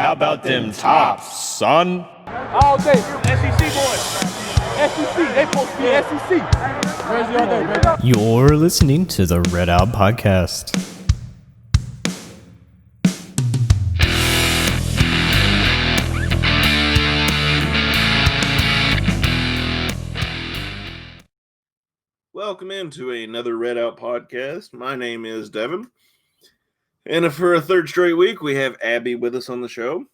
How about them tops, son? All day, SEC boys. SEC, they supposed to be SEC. Crazy all day, baby. You're listening to the Red Out Podcast. Welcome into another Red Out Podcast. My name is Devin. And for a third straight week, we have Abby with us on the show.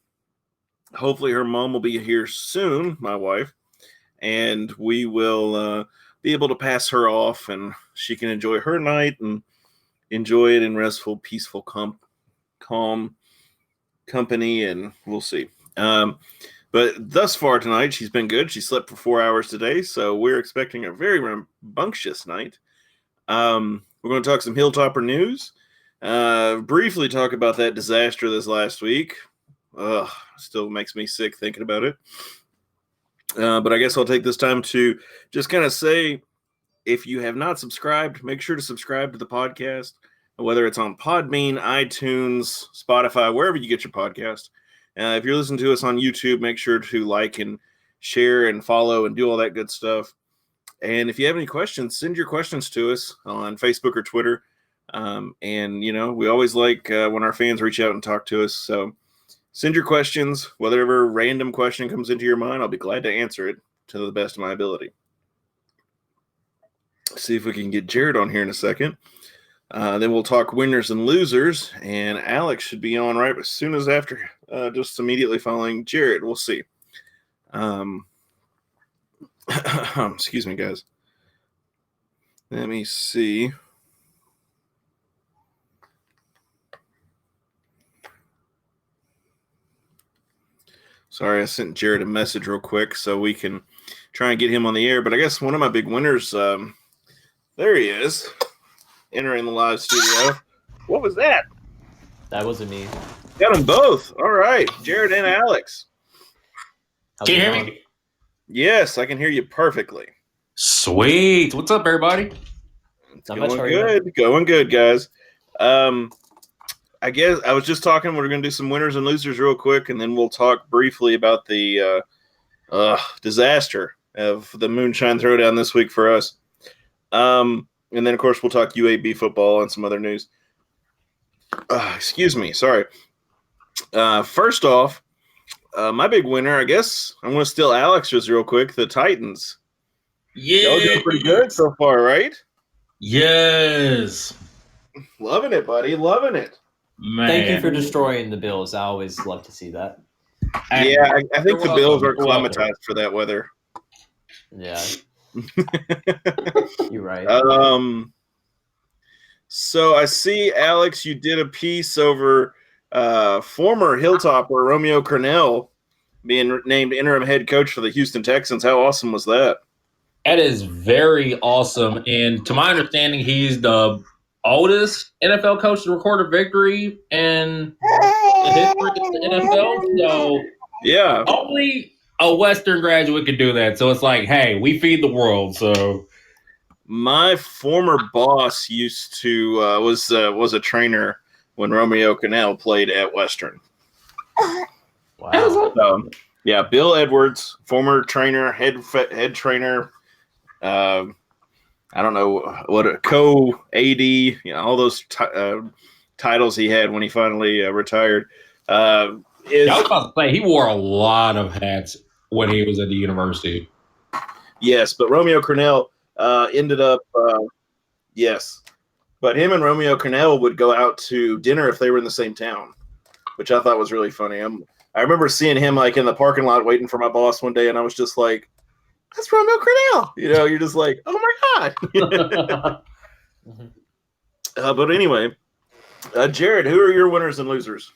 Hopefully her mom will be here soon, my wife, and we will be able to pass her off and she can enjoy her night and enjoy it in restful, peaceful, calm company, and we'll see. But thus far tonight, she's been good. She slept for 4 hours today, so we're expecting a very rambunctious night. We're going to talk some Hilltopper news. Briefly talk about that disaster this last week. Still makes me sick thinking about it. But I guess I'll take this time to just kind of say, if you have not subscribed, make sure to subscribe to the podcast, whether it's on Podbean, iTunes, Spotify, wherever you get your podcast. If you're listening to us on YouTube, make sure to like and share and follow and do all that good stuff. And if you have any questions, send your questions to us on Facebook or Twitter. And, you know, we always like when our fans reach out and talk to us. So send your questions. Whatever random question comes into your mind, I'll be glad to answer it to the best of my ability. See if we can get Jared on here in a second. Then we'll talk winners and losers, and Alex should be on right as soon as after, just immediately following Jared. We'll see. Excuse me, guys. Let me see. Sorry, I sent Jared a message real quick so we can try and get him on the air. But I guess one of my big winners, there he is, entering the live studio. What was that? That wasn't me. Got them both. All right, Jared and Alex. Can you hear me? Yes, I can hear you perfectly. Sweet. What's up, everybody? It's going good. Going good, guys. I guess I was just talking. We're going to do some winners and losers real quick, and then we'll talk briefly about the disaster of the Moonshine Throwdown this week for us. And then, of course, we'll talk UAB football and some other news. Excuse me. Sorry. First off, my big winner, I guess, I'm going to steal Alex's real quick, the Titans. Yeah. Y'all doing pretty good so far, right? Yes. Loving it, buddy. Loving it. Man. Thank you for destroying the Bills. I always love to see that. Yeah, I think the Bills are acclimatized for that weather. Yeah. You're right. So I see, Alex, you did a piece over former Hilltopper Romeo Cornell being named interim head coach for the Houston Texans. How awesome was that? That is very awesome. And to my understanding, he's the oldest NFL coach to record a victory in the history of the NFL. So yeah, only a Western graduate could do that. So it's like, hey, we feed the world. So my former boss used to was a trainer when Romeo Cornell played at Western. Wow. Yeah, Bill Edwards, former trainer, head trainer. I don't know what a co-AD, you know, all those titles he had when he finally retired. I was about to say, he wore a lot of hats when he was at the university. Yes, but Romeo Cornell ended up, yes. But him and Romeo Cornell would go out to dinner if they were in the same town, which I thought was really funny. I remember seeing him like in the parking lot waiting for my boss one day, and I was just like, that's Romeo Cornell. You know, you're just like, oh my God. But anyway, Jared, who are your winners and losers?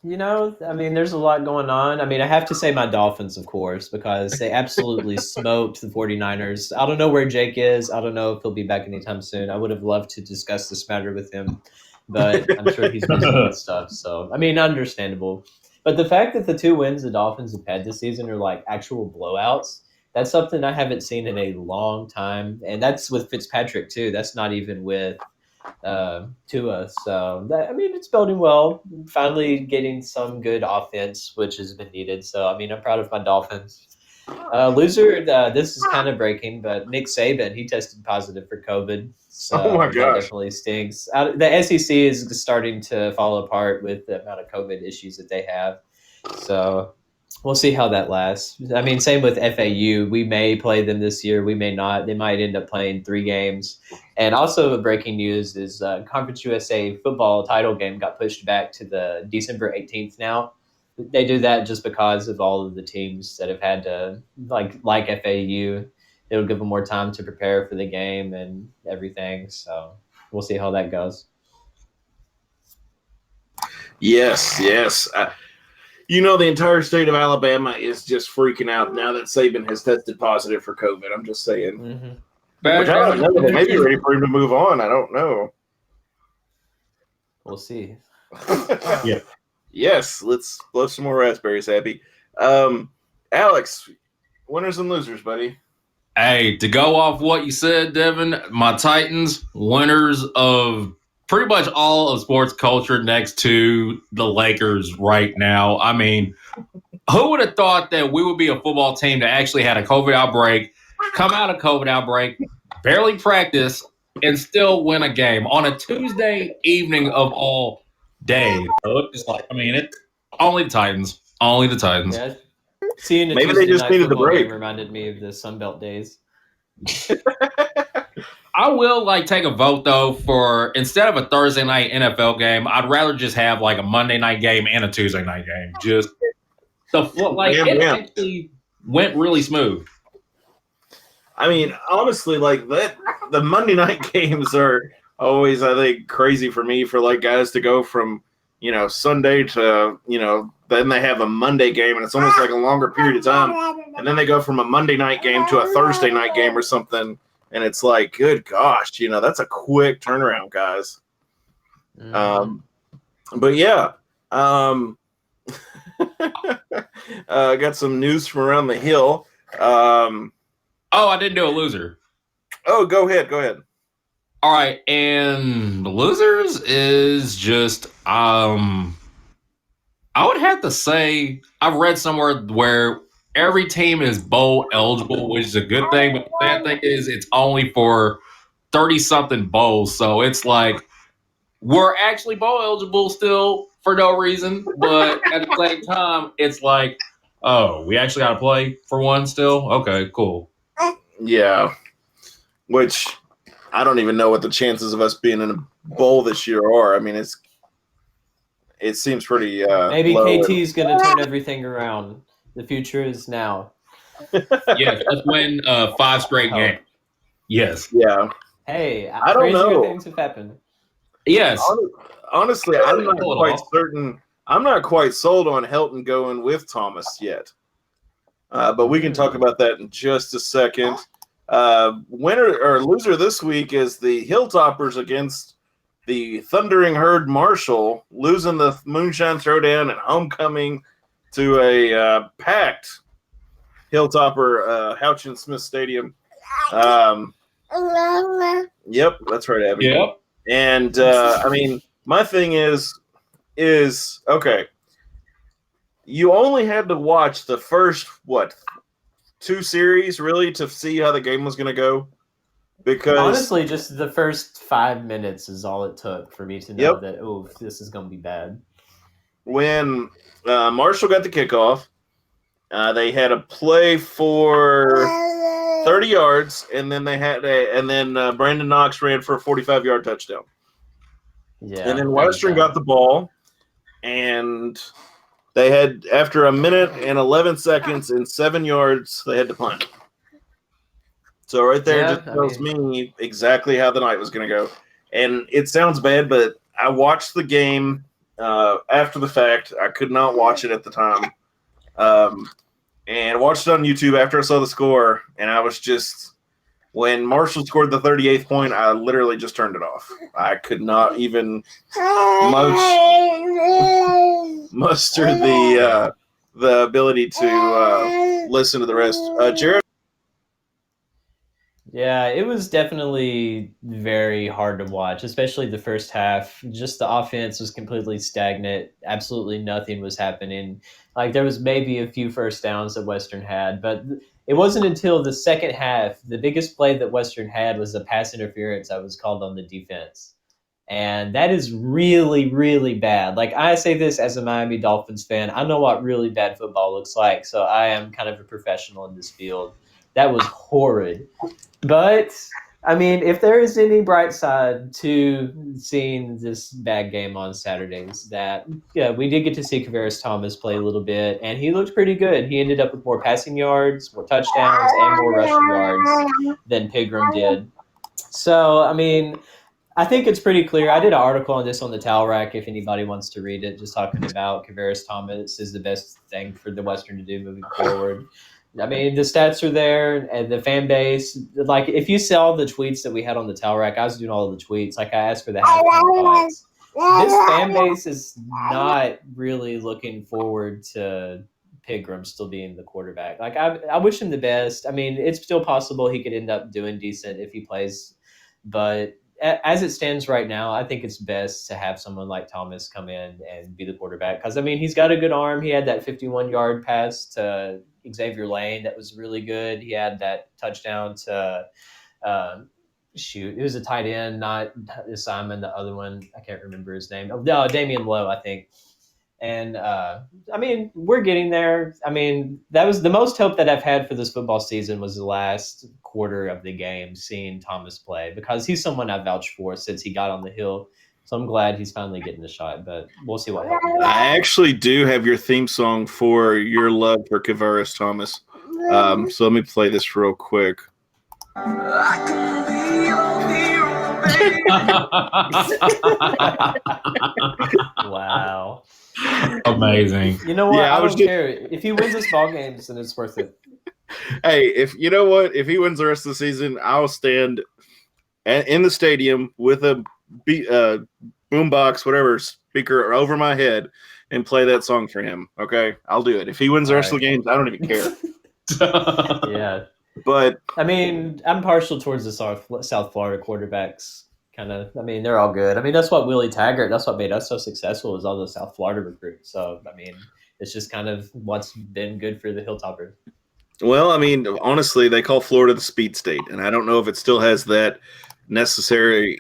You know, I mean, there's a lot going on. I mean, I have to say my Dolphins, of course, because they absolutely smoked the 49ers. I don't know where Jake is. I don't know if he'll be back anytime soon. I would have loved to discuss this matter with him, but I'm sure he's busy with stuff. So, I mean, understandable. But the fact that the 2 wins the Dolphins have had this season are like actual blowouts, that's something I haven't seen in a long time. And that's with Fitzpatrick, too. That's not even with to us. So that, I mean, it's building well. Finally getting some good offense, which has been needed. So I mean, I'm proud of my Dolphins. Loser, this is kind of breaking, but Nick Saban, he tested positive for COVID. So Oh my that gosh. definitely stinks. The SEC is starting to fall apart with the amount of COVID issues that they have. So we'll see how that lasts. I mean, same with FAU. We may play them this year. We may not. They might end up playing 3 games. And also, breaking news is Conference USA football title game got pushed back to the December 18th now. They do that just because of all of the teams that have had to, like FAU. It'll give them more time to prepare for the game and everything. So we'll see how that goes. Yes. The entire state of Alabama is just freaking out now that Saban has tested positive for COVID. I'm just saying. Mm-hmm. Which I don't know. They may be ready for him to move on. I don't know. We'll see. Yeah. Yes, let's blow some more raspberries, Abby. Alex, winners and losers, buddy. Hey, to go off what you said, Devin, my Titans, winners of pretty much all of sports culture next to the Lakers right now. I mean, who would have thought that we would be a football team that actually had a COVID outbreak, come out of COVID outbreak, barely practice, and still win a game on a Tuesday evening of all days? So it's just like, I mean, it's only the Titans. Only the Titans. Yeah. Seeing a Maybe Tuesday they just night needed the football break. game reminded me of the Sunbelt days. I will take a vote though for instead of a Thursday night NFL game, I'd rather just have like a Monday night game and a Tuesday night game. Just it actually went really smooth. I mean, honestly, the Monday night games are always, I think, crazy for me for guys to go from, Sunday to, then they have a Monday game and it's almost like a longer period of time. And then they go from a Monday night game to a Thursday night game or something. And it's like, good gosh, that's a quick turnaround, guys. Mm-hmm. But yeah, got some news from around the hill. I didn't do a loser. Oh, go ahead. All right, and the losers is just I would have to say I've read somewhere where every team is bowl eligible, which is a good thing, but the bad thing is it's only for 30-something bowls. So it's like we're actually bowl eligible still for no reason, but at the same time, it's like, oh, we actually got to play for one still? Okay, cool. Yeah, which I don't even know what the chances of us being in a bowl this year are. I mean, it seems pretty Maybe low. KT's going to turn everything around. The future is now. Yes, let's win 5 straight games. Yes. Yeah. Hey, I don't crazier know. things have happened. Yes. Honestly, I'm not quite certain. I'm not quite sold on Helton going with Thomas yet. But we can talk about that in just a second. Winner or loser this week is the Hilltoppers against the Thundering Herd Marshall, losing the Moonshine Throwdown and homecoming to a packed Hilltopper Houchin Smith Stadium. Yep, that's right, Abby. Yep. And I mean, my thing is okay. You only had to watch the first 2 series really to see how the game was going to go. Because honestly, just the first 5 minutes is all it took for me to know that this is going to be bad. When Marshall got the kickoff, they had a play for 30 yards, and then Brandon Knox ran for a 45-yard touchdown. Yeah, and then Western got the ball, and they had, after a minute and 11 seconds and 7 yards, they had to punt. So right there just tells me exactly how the night was going to go. And it sounds bad, but I watched the game after the fact. I could not watch it at the time. And I watched it on YouTube after I saw the score, and I was just, when Marshall scored the 38th point, I literally just turned it off. I could not even muster the ability to listen to the rest. Jared? Yeah, it was definitely very hard to watch, especially the first half. Just the offense was completely stagnant. Absolutely nothing was happening. Like there was maybe a few first downs that Western had, but it wasn't until the second half, the biggest play that Western had was a pass interference that was called on the defense. And that is really, really bad. Like I say this as a Miami Dolphins fan, I know what really bad football looks like. So I am kind of a professional in this field. That was horrid. But I mean, if there is any bright side to seeing this bad game on Saturdays, that yeah, we did get to see Kavaris Thomas play a little bit, and he looked pretty good. He ended up with more passing yards, more touchdowns, and more rushing yards than Pigram did. So I mean, I think it's pretty clear. I did an article on this on the Towel Rack if anybody wants to read it, just talking about Kavaris Thomas is the best thing for the Western to do moving forward. I mean, the stats are there and the fan base. Like, if you saw the tweets that we had on the Towel Rack, I was doing all of the tweets. Like, I asked for the halftime thoughts. This fan base is not really looking forward to Pigram still being the quarterback. Like, I wish him the best. I mean, it's still possible he could end up doing decent if he plays, but as it stands right now, I think it's best to have someone like Thomas come in and be the quarterback because I mean he's got a good arm. He had that 51-yard pass to Xavier Lane that was really good. He had that touchdown to it was a tight end, not Simon. The other one I can't remember his name. Oh, no, Damian Lowe, I think. And I mean, we're getting there. I mean, that was the most hope that I've had for this football season was the last quarter of the game, seeing Thomas play because he's someone I vouched for since he got on the hill. So I'm glad he's finally getting the shot, but we'll see what happens. I actually do have your theme song for your love for Kavaris Thomas. So let me play this real quick. Wow. Amazing. You know what? Yeah, I don't care. If he wins this ball games, then it's worth it. Hey, if you know what, if he wins the rest of the season, I'll stand in the stadium with a boombox, whatever speaker over my head, and play that song for him. Okay, I'll do it. If he wins the rest of the games, I don't even care. Yeah, but I mean, I'm partial towards the South Florida quarterbacks. Kind of, I mean, they're all good. I mean, that's what Willie Taggart. That's what made us so successful was all those South Florida recruits. So, I mean, it's just kind of what's been good for the Hilltoppers. well, I mean, honestly, they call Florida the speed state, and I don't know if it still has that necessary,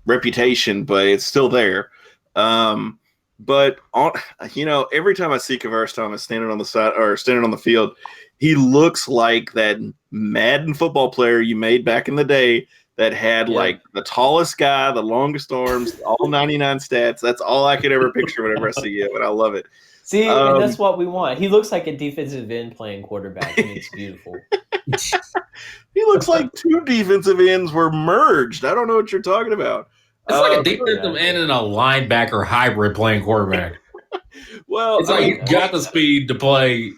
reputation, but it's still there. But every time I see Kavaris Thomas standing on the side or standing on the field, he looks like that Madden football player you made back in the day that had like the tallest guy, the longest arms, all 99 stats. That's all I could ever picture whenever I see him, and I love it. See, and that's what we want. He looks like a defensive end playing quarterback, and it's beautiful. He looks like two defensive ends were merged. I don't know what you're talking about. It's like a defensive end and a linebacker hybrid playing quarterback. Well, it's like he's got the speed to play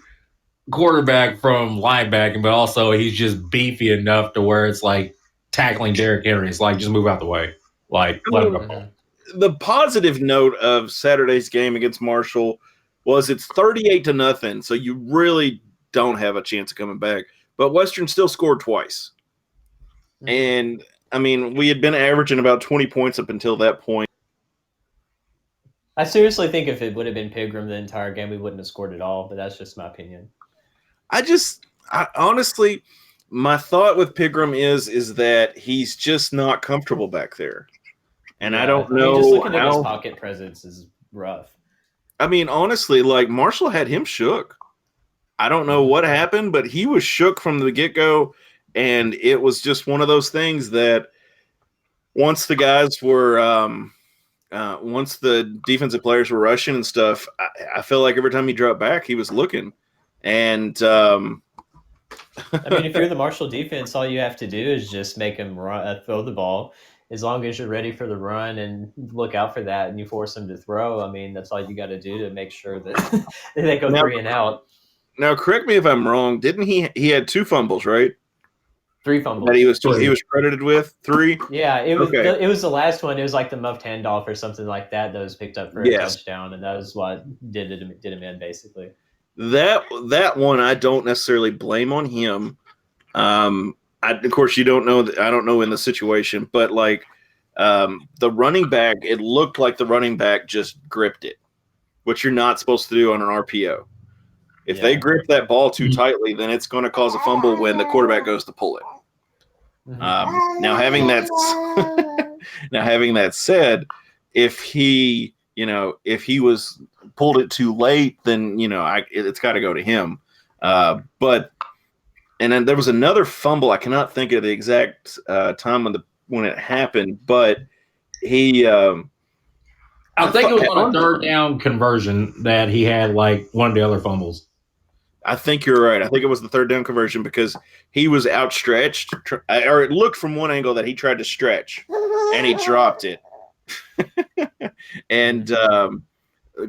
quarterback from linebacking, but also he's just beefy enough to where it's like tackling Derrick Henry. It's like, just move out the way. Like, let him go. The positive note of Saturday's game against Marshall was it's 38-0, so you really don't have a chance of coming back. But Western still scored twice. And, I mean, we had been averaging about 20 points up until that point. I seriously think if it would have been Pigram the entire game, we wouldn't have scored at all, but that's just my opinion. I honestly, my thought with Pigram is that he's just not comfortable back there. And I don't know. Just looking at his pocket presence is rough. I mean, honestly, like Marshall had him shook. I don't know what happened, but he was shook from the get-go. And it was just one of those things that once the guys were, once the defensive players were rushing and stuff, I feel like every time he dropped back, he was looking. And I mean, if you're the Marshall defense, all you have to do is just make him throw the ball. As long as you're ready for the run and look out for that and you force him to throw, I mean, that's all you got to do to make sure that they go 3 and out. Now, correct me if I'm wrong. Didn't he had 2 fumbles, right? 3 fumbles. That he was credited with 3. Yeah, it was the last one. It was like the muffed handoff or something like that was picked up for a touchdown, and that was what did him in basically. That one I don't necessarily blame on him. of course, you don't know. I don't know in the situation, but like the running back, it looked like the running back just gripped it, which you're not supposed to do on an RPO. If they grip that ball too tightly, then it's going to cause a fumble when the quarterback goes to pull it. Now having that said, if he was pulled it too late, then it's got to go to him. But then there was another fumble. I cannot think of the exact time when it happened, but he. I think it was on a third down conversion that he had like one of the other fumbles. I think you're right. I think it was the third down conversion because he was outstretched, or it looked from one angle that he tried to stretch, and he dropped it. And of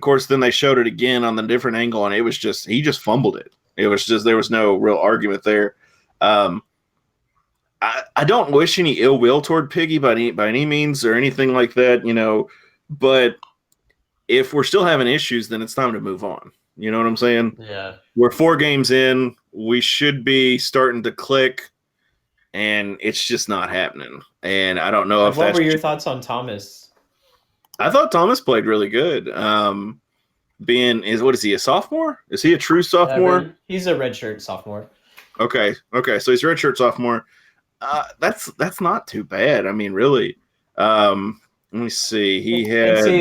course, then they showed it again on the different angle, and it was just he just fumbled it. It was just there was no real argument there. I don't wish any ill will toward Piggy by any means or anything like that, but if we're still having issues, then it's time to move on. You know what I'm saying? Yeah. We're 4 games in. We should be starting to click, and it's just not happening. And I don't know if what were your thoughts on Thomas? I thought Thomas played really good. What is he, a sophomore? Is he a true sophomore? He's a redshirt sophomore. Okay. So he's a redshirt sophomore. That's not too bad. I mean, really. Let me see.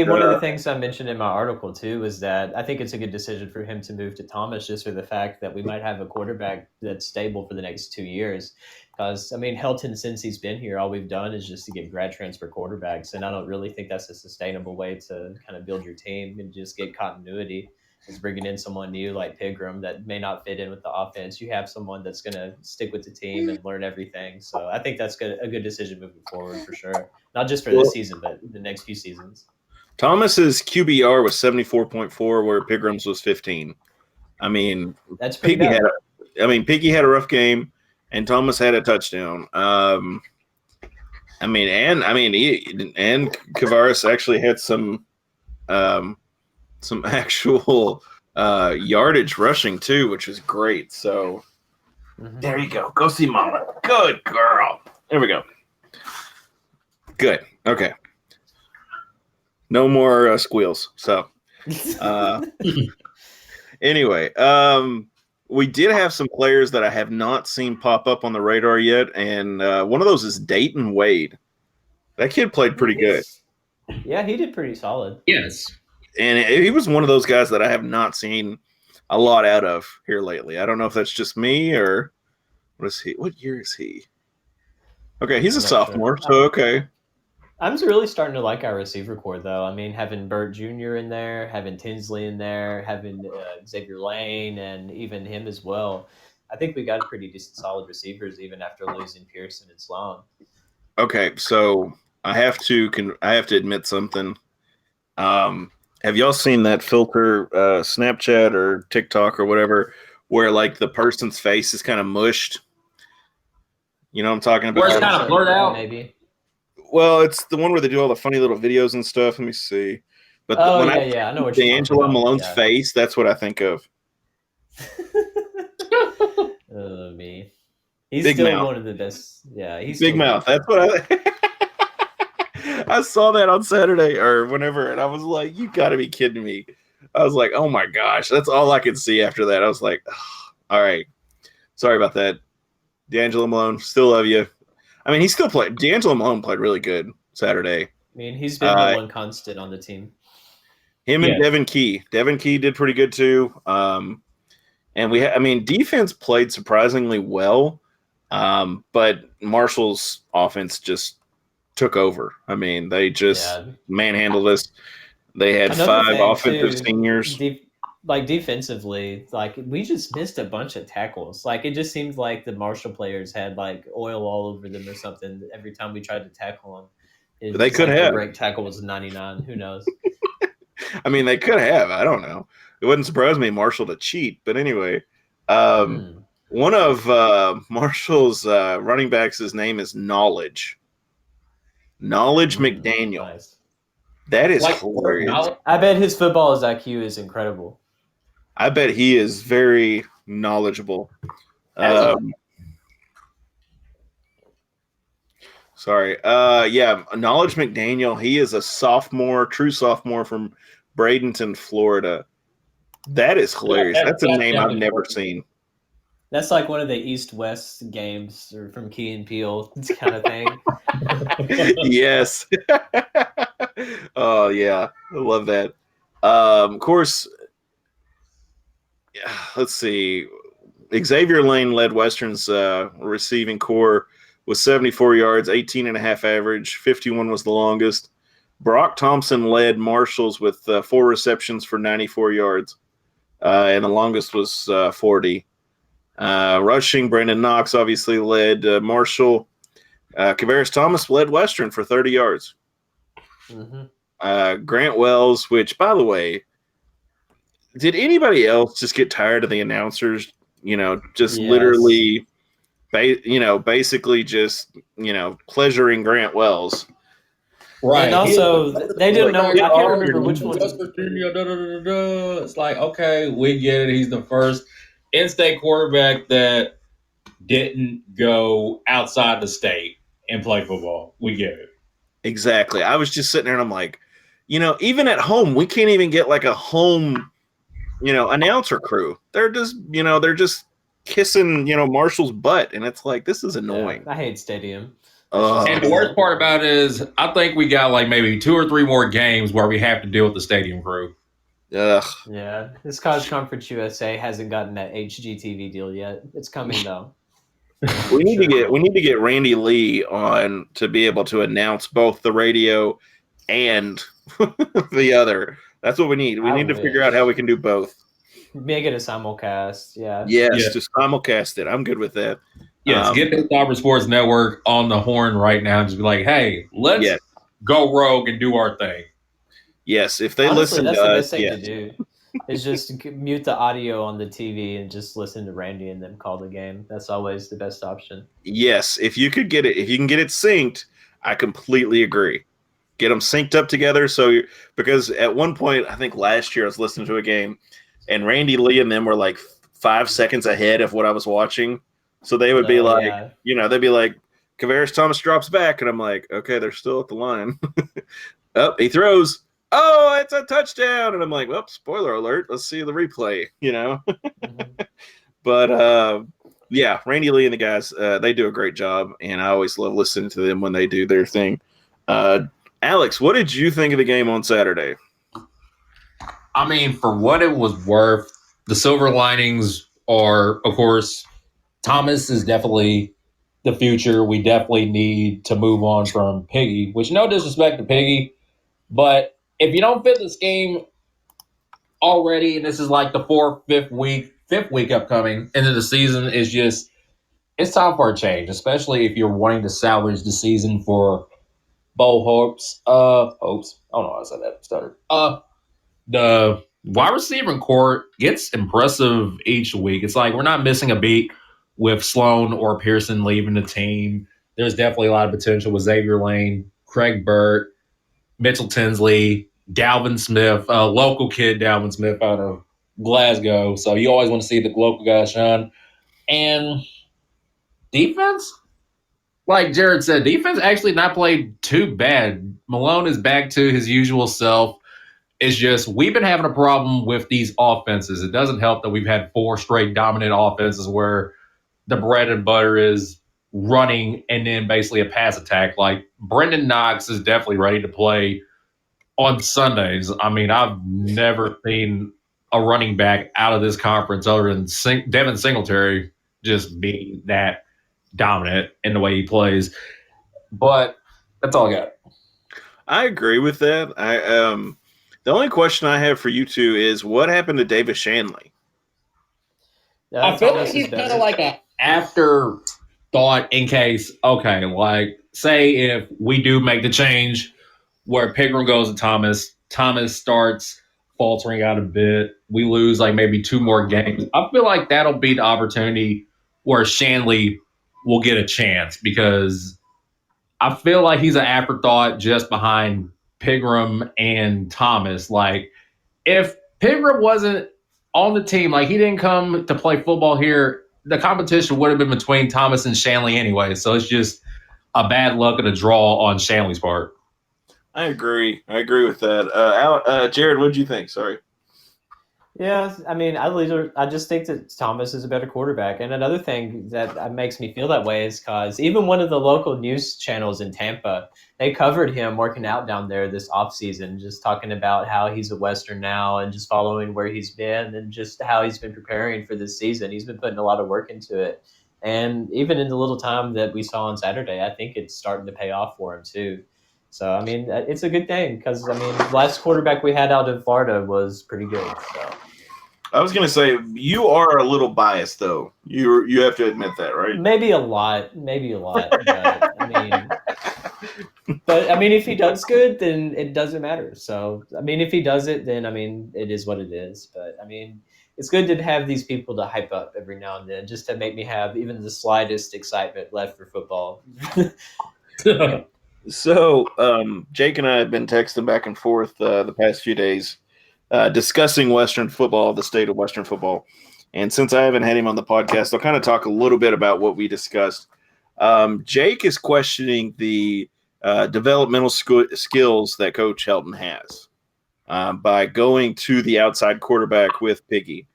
One of the things I mentioned in my article too is that I think it's a good decision for him to move to Thomas, just for the fact that we might have a quarterback that's stable for the next 2 years. Because Helton, since he's been here, all we've done is just to get grad transfer quarterbacks, and I don't really think that's a sustainable way to kind of build your team and just get continuity. Is bringing in someone new like Pigram that may not fit in with the offense. You have someone that's going to stick with the team and learn everything. So I think that's a good decision moving forward for sure. Not just for this season, but the next few seasons. Thomas's QBR was 74.4, where Pigram's was 15. That's pretty bad. Piggy had a rough game, and Thomas had a touchdown. And Kavaris actually had some actual yardage rushing too, which was great. So there you go. Go see Mama. Good girl. There we go. Good. Okay. No more squeals. So anyway, we did have some players that I have not seen pop up on the radar yet, and one of those is Dayton Wade. That kid played pretty good. Yeah, he did pretty solid. Yes. And he was one of those guys that I have not seen a lot out of here lately. I don't know if that's just me or what is he? What year is he? Okay, he's a sophomore, so okay. I'm really starting to like our receiver core, though. Having Burt Jr. in there, having Tinsley in there, having Xavier Lane, and even him as well. I think we got pretty decent, solid receivers, even after losing Pearson and Sloan. Okay, so I have to admit something. Have y'all seen that filter, Snapchat or TikTok or whatever, where like the person's face is kind of mushed? You know what I'm talking about? Where it's kind of blurred out, maybe. Well, it's the one where they do all the funny little videos and stuff. Let me see. But I know what you're D'Angelo Malone's face, that's what I think of. Me. He's big still mouth. one of the best. Yeah, he's big mouth. That's what I saw that on Saturday or whenever, and I was like, you got to be kidding me. I was like, oh my gosh, that's all I could see after that. I was like, oh, all right. Sorry about that. D'Angelo Malone, still love you. He still played. D'Angelo Malone played really good Saturday. He's been the one constant on the team. Him and Devin Key. Devin Key did pretty good too. And defense played surprisingly well. But Marshall's offense just took over. They just manhandled us. They had 5 offensive seniors. Defensively, we just missed a bunch of tackles. It just seemed like the Marshall players had oil all over them or something every time we tried to tackle them. They could have. The break tackle was 99. Who knows? They could have. I don't know. It wouldn't surprise me Marshall to cheat. But anyway, one of Marshall's running backs, his name is Knowledge. Knowledge McDaniel. Nice. That is hilarious. I bet his football IQ is incredible. I bet he is very knowledgeable. Sorry. Yeah, Knowledge McDaniel. He is a sophomore, true sophomore from Bradenton, Florida. That is hilarious. That's a name I've never seen. That's like one of the East-West games or from Key and Peele kind of thing. Yes. Oh yeah, I love that. Of course. Yeah, let's see. Xavier Lane led Western's receiving core with 74 yards, 18 and a half average. 51 was the longest. Brock Thompson led Marshall's with 4 receptions for 94 yards, and the longest was 40. Rushing, Brandon Knox obviously led Marshall. Kavaris Thomas led Western for 30 yards. Mm-hmm. Grant Wells, which, by the way, did anybody else just get tired of the announcers, just literally, basically just, pleasuring Grant Wells? Right. And also, they didn't know. I can't remember which one. It's like, okay, we get it. He's the first in-state quarterback that didn't go outside the state and play football. We get it. Exactly. I was just sitting there and I'm like, even at home, we can't even get like a home, announcer crew. They're just kissing, Marshall's butt. And it's like, this is annoying. Yeah, I hate stadium. And the worst part about it is I think we got like maybe 2 or 3 more games where we have to deal with the stadium crew. Ugh. Yeah. This College Conference USA hasn't gotten that HGTV deal yet. It's coming though. We need to get Randy Lee on to be able to announce both the radio and the other. That's what we need. We need to figure out how we can do both. Make it a simulcast, yeah. Yes, just simulcast it. I'm good with that. Yes, get the Auburn Sports Network on the horn right now and just be like, hey, let's go rogue and do our thing. Yes, if they Honestly, listen that's to the us, best thing to do. Is just mute the audio on the TV and just listen to Randy and them call the game. That's always the best option. Yes, if you can get it synced, I completely agree. Get them synced up together. Because at one point, I think last year I was listening to a game, and Randy Lee and them were like 5 seconds ahead of what I was watching. So they would be like, they'd be like, Kavaris Thomas drops back, and I'm like, okay, they're still at the line. Oh, he throws. Oh, it's a touchdown. And I'm like, well, spoiler alert. Let's see the replay, Mm-hmm. But, Randy Lee and the guys, they do a great job. And I always love listening to them when they do their thing. Alex, what did you think of the game on Saturday? I mean, for what it was worth, the silver linings are, of course, Thomas is definitely the future. We definitely need to move on from Piggy, which no disrespect to Piggy, but if you don't fit the scheme already, and this is like the fifth week upcoming into the season, it's time for a change, especially if you're wanting to salvage the season for bowl hopes. Hopes. I don't know how I said that. Stuttered. The wide receiver core gets impressive each week. It's like we're not missing a beat with Sloan or Pearson leaving the team. There's definitely a lot of potential with Xavier Lane, Craig Burt, Mitchell Tinsley, Dalvin Smith, a local kid, Dalvin Smith out of Glasgow. So you always want to see the local guys shine. And defense, like Jared said, defense actually not played too bad. Malone is back to his usual self. It's just we've been having a problem with these offenses. It doesn't help that we've had 4 straight dominant offenses where the bread and butter is running and then basically a pass attack. Like Brendan Knox is definitely ready to play on Sundays. I mean, I've never seen a running back out of this conference other than Devin Singletary just being that dominant in the way he plays. But that's all I got. I agree with that. The only question I have for you two is what happened to Davis Shanley? I feel like he's kind of like an afterthought in case, okay, like say if we do make the change where Pigram goes to Thomas starts faltering out a bit, we lose like maybe 2 more games. I feel like that'll be the opportunity where Shanley will get a chance because I feel like he's an afterthought just behind Pigram and Thomas. Like if Pigram wasn't on the team, like he didn't come to play football here, the competition would have been between Thomas and Shanley anyway. So it's just a bad luck and a draw on Shanley's part. I agree. I agree with that. Jared, what did you think? Sorry. Yeah, I mean, I just think that Thomas is a better quarterback. And another thing that makes me feel that way is because even one of the local news channels in Tampa, they covered him working out down there this offseason, just talking about how he's a Western now and just following where he's been and just how he's been preparing for this season. He's been putting a lot of work into it. And even in the little time that we saw on Saturday, I think it's starting to pay off for him too. So, I mean, it's a good thing because, I mean, last quarterback we had out of Florida was pretty good. So. I was going to say, you are a little biased, though. You have to admit that, right? Maybe a lot. But I mean, if he does good, then it doesn't matter. So, I mean, if he does it, then, I mean, it is what it is. But, I mean, it's good to have these people to hype up every now and then just to make me have even the slightest excitement left for football. So, Jake and I have been texting back and forth the past few days discussing Western football, the state of Western football. And since I haven't had him on the podcast, I'll kind of talk a little bit about what we discussed. Jake is questioning the developmental skills that Coach Helton has by going to the outside quarterback with Piggy.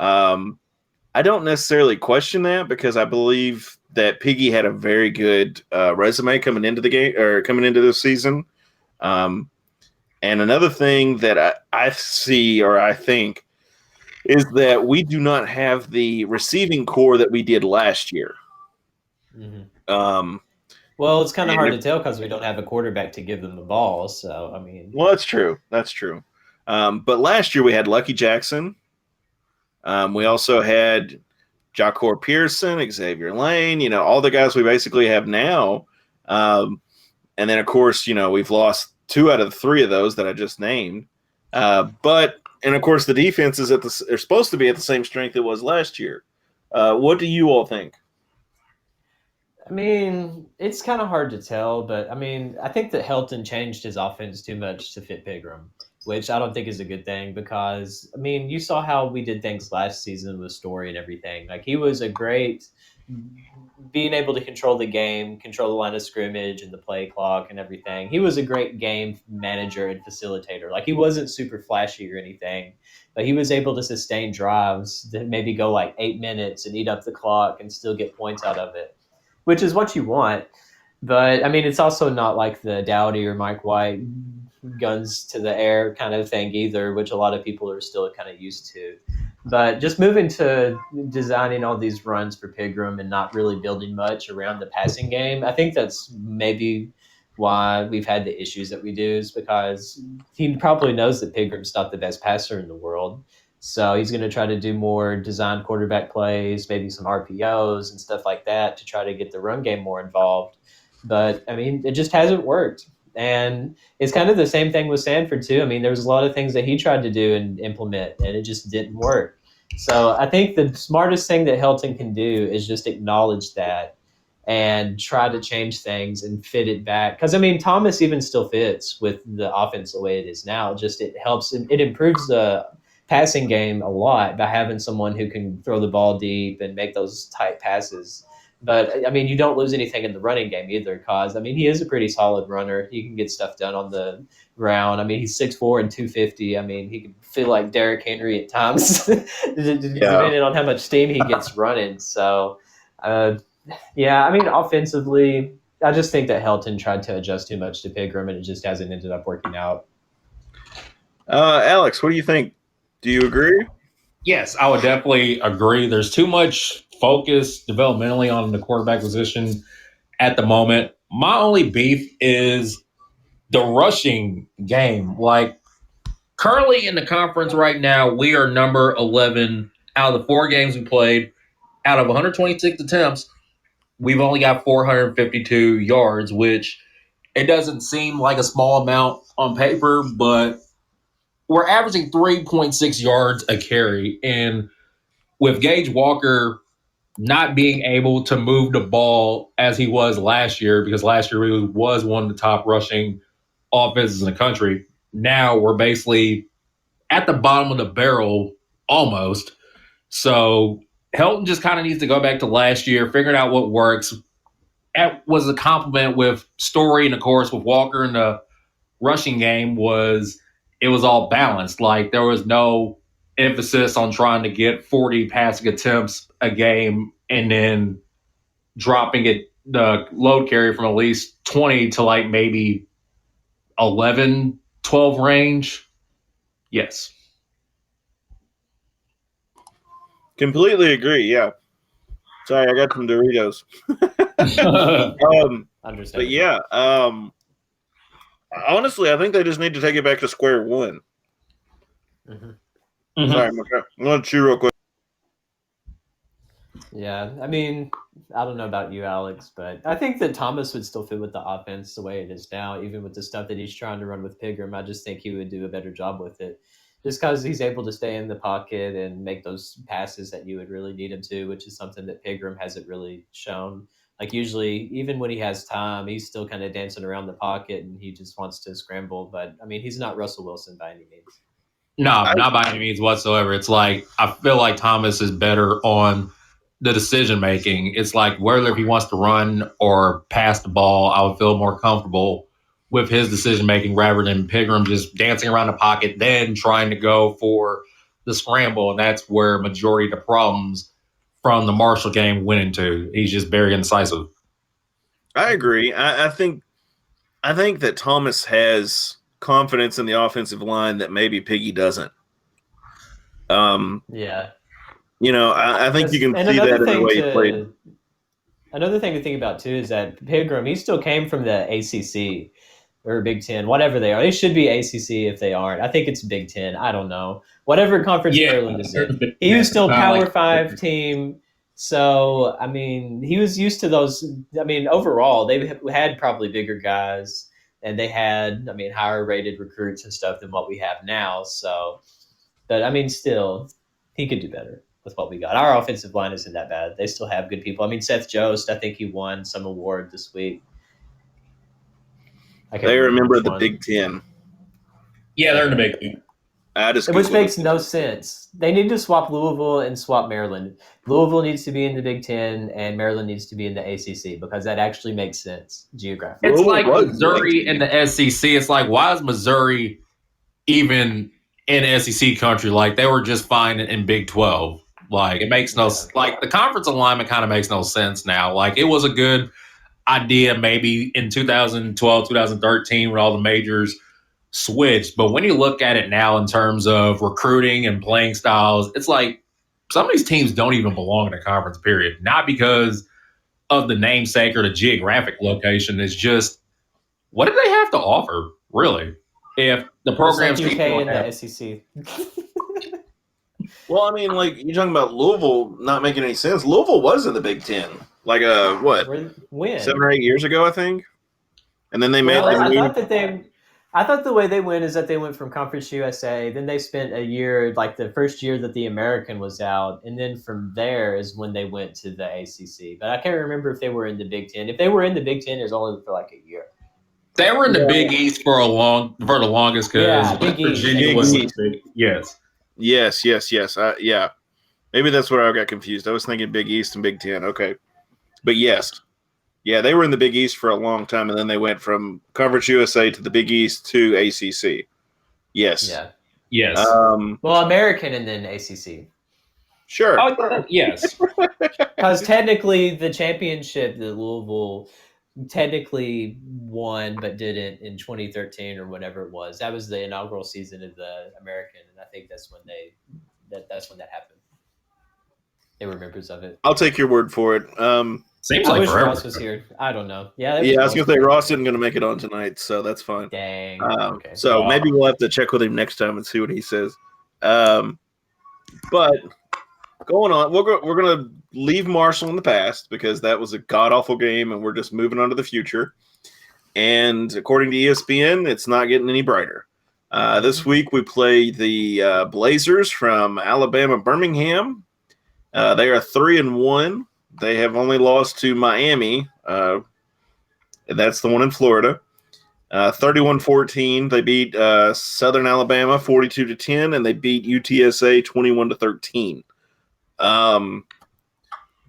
I don't necessarily question that because I believe that Piggy had a very good resume coming into the game or coming into the season. And another thing that I see or I think is that we do not have the receiving core that we did last year. Mm-hmm. Well, it's kind of hard to tell because we don't have a quarterback to give them the ball. So, I mean. Well, that's true. That's true. But last year we had Lucky Jackson. We also had Jacor Pearson, Xavier Lane, all the guys we basically have now. And then, of course, we've lost 2 out of the 3 of those that I just named. And of course, the defense is are supposed to be at the same strength it was last year. What do you all think? I mean, it's kind of hard to tell, but I mean, I think that Helton changed his offense too much to fit Pigram, which I don't think is a good thing because, I mean, you saw how we did things last season with Story and everything. Like, he was a great being able to control the game, control the line of scrimmage and the play clock and everything. He was a great game manager and facilitator. Like, he wasn't super flashy or anything, but he was able to sustain drives that maybe go like 8 minutes and eat up the clock and still get points out of it, which is what you want. But I mean, it's also not like the Dowdy or Mike White guns to the air kind of thing either, which a lot of people are still kind of used to. But just moving to designing all these runs for Pigram and not really building much around the passing game, I think that's maybe why we've had the issues that we do, is because he probably knows that Pigram's not the best passer in the world. So he's going to try to do more design quarterback plays, maybe some RPOs and stuff like that to try to get the run game more involved. But, I mean, it just hasn't worked. And it's kind of the same thing with Sanford, too. I mean, there was a lot of things that he tried to do and implement, and it just didn't work. So I think the smartest thing that Helton can do is just acknowledge that and try to change things and fit it back. Because, I mean, Thomas even still fits with the offense the way it is now. Just it helps. It improves the passing game a lot by having someone who can throw the ball deep and make those tight passes. But, I mean, you don't lose anything in the running game either because, I mean, he is a pretty solid runner. He can get stuff done on the ground. I mean, he's 6'4" and 250. I mean, he can feel like Derrick Henry at times, depending on how much steam he gets running. So, yeah, I mean, offensively, I just think that Helton tried to adjust too much to Pigram, and it just hasn't ended up working out. Alex, what do you think? Do you agree? Yes, I would definitely agree. There's too much focus developmentally on the quarterback position at the moment. My only beef is the rushing game. Like, currently in the conference right now, we are number 11 out of the 4 games we played. Out of 126 attempts, we've only got 452 yards, which it doesn't seem like a small amount on paper, but we're averaging 3.6 yards a carry. And with Gage Walker not being able to move the ball as he was last year, because last year he was one of the top rushing offenses in the country, now we're basically at the bottom of the barrel almost. So Helton just kind of needs to go back to last year, figuring out what works, that was a compliment with Story, and of course with Walker in the rushing game it was all balanced. Like there was no emphasis on trying to get 40 passing attempts a game and then dropping the load carry from at least 20 to like maybe 11, 12 range. Yes. Completely agree. Yeah. Sorry, I got some Doritos. Understand. But yeah, honestly, I think they just need to take it back to square one. Mm-hmm. Sorry, I'm going to chew real quick. Yeah, I mean, I don't know about you, Alex, but I think that Thomas would still fit with the offense the way it is now, even with the stuff that he's trying to run with Pigram. I just think he would do a better job with it, just because he's able to stay in the pocket and make those passes that you would really need him to, which is something that Pigram hasn't really shown. Like usually, even when he has time, he's still kind of dancing around the pocket and he just wants to scramble. But I mean, he's not Russell Wilson by any means. No, not by any means whatsoever. It's like I feel like Thomas is better on the decision making. It's like whether if he wants to run or pass the ball, I would feel more comfortable with his decision making rather than Pigram just dancing around the pocket, then trying to go for the scramble. And that's where majority of the problems from the Marshall game went into. He's just very indecisive. I agree. I think that Thomas has confidence in the offensive line that maybe Piggy doesn't. Yeah. You know, I think you can see that in the way he played. Another thing to think about, too, is that Pigram, he still came from the ACC or Big Ten, whatever they are. They should be ACC if they aren't. I think it's Big Ten. I don't know. Whatever conference Maryland is in. He was still Power 5 team. So, I mean, he was used to those. I mean, overall, they had probably bigger guys, and they had, I mean, higher rated recruits and stuff than what we have now. So, but, I mean, still, he could do better with what we got. Our offensive line isn't that bad. They still have good people. I mean, Seth Jost, I think he won some award this week. They remember the Big Ten. Yeah, they're in the Big Ten. Which makes no sense. They need to swap Louisville and swap Maryland. Louisville needs to be in the Big Ten, and Maryland needs to be in the ACC because that actually makes sense geographically. It's like Missouri and the SEC. It's like, why is Missouri even in SEC country? Like, they were just fine in Big 12. Like, it makes no like the conference alignment kind of makes no sense now. Like, it was a good idea maybe in 2012, 2013 when all the majors switched. But when you look at it now in terms of recruiting and playing styles, it's like some of these teams don't even belong in a conference, period. Not because of the namesake or the geographic location. It's just, what do they have to offer, really? If the programs like UK and the SEC. Well, I mean, like, you're talking about Louisville not making any sense. Louisville was in the Big Ten, like, what? When? 7 or 8 years ago, I think. And then they made. I thought the way they went is that they went from Conference USA, then they spent a year, like the first year that the American was out, and then from there is when they went to the ACC. But I can't remember if they were in the Big Ten. If they were in the Big Ten, it was only for like a year. They were in the Big East for the longest because Virginia was big. Yes. Yes. Yeah. Maybe that's where I got confused. I was thinking Big East and Big Ten. Okay. But yes. Yeah, they were in the Big East for a long time, and then they went from Conference USA to the Big East to ACC. Yes. Yeah. Yes. Well, American and then ACC. Sure. Yes. Because technically the championship that Louisville technically won but didn't in 2013 or whatever it was. That was the inaugural season of the American, and I think that's when that's when that happened. They were members of it. I'll take your word for it. Seems I like wish forever. Ross was here. I don't know. Yeah, I was going to say Ross isn't going to make it on tonight, so that's fine. Dang. Okay. So maybe we'll have to check with him next time and see what he says. But going on, we're going to leave Marshall in the past because that was a god-awful game, and we're just moving on to the future. And according to ESPN, it's not getting any brighter. This week we play the Blazers from Alabama Birmingham. They are 3-1. They have only lost to Miami. That's the one in Florida. 31-14. They beat Southern Alabama 42-10, and they beat UTSA 21-13.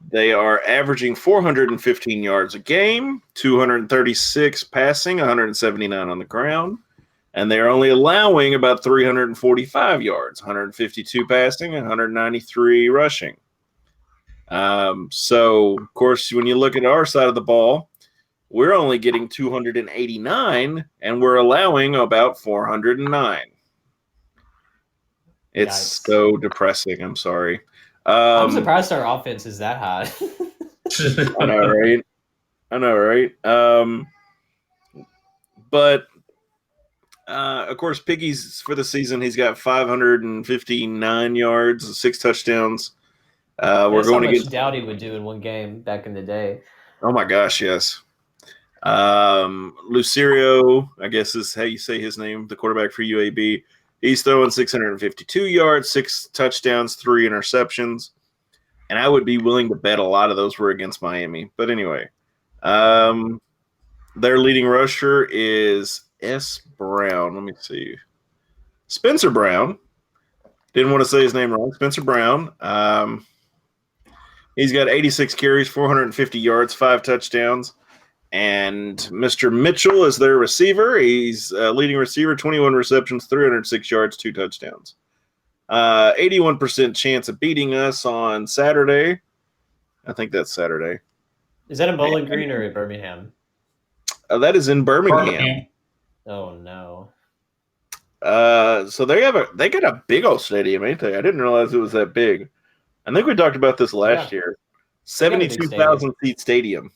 They are averaging 415 yards a game, 236 passing, 179 on the ground, and they are only allowing about 345 yards, 152 passing, 193 rushing. So, of course, when you look at our side of the ball, we're only getting 289, and we're allowing about 409. It's Yikes. so depressing. I'm sorry. I'm surprised our offense is that high. I know, right? I know, right? But of course, Piggy's for the season. He's got 559 yards, 6 touchdowns. We're That's going how much against. Dowdy would do in one game back in the day. Oh my gosh, yes. Lucirio, I guess is how you say his name, the quarterback for UAB. He's throwing 652 yards, 6 touchdowns, 3 interceptions. And I would be willing to bet a lot of those were against Miami. But anyway, their leading rusher is S. Brown. Let me see. Spencer Brown. Didn't want to say his name wrong. Spencer Brown. He's got 86 carries, 450 yards, 5 touchdowns. And Mr. Mitchell is their receiver. He's leading receiver, 21 receptions, 306 yards, 2 touchdowns. 81% chance of beating us on Saturday. I think that's Saturday. Is that in Bowling Green or in Birmingham? That is in Birmingham. Oh no. So they got a big old stadium, ain't they? I didn't realize it was that big. I think we talked about this last year. 72,000 seat stadium.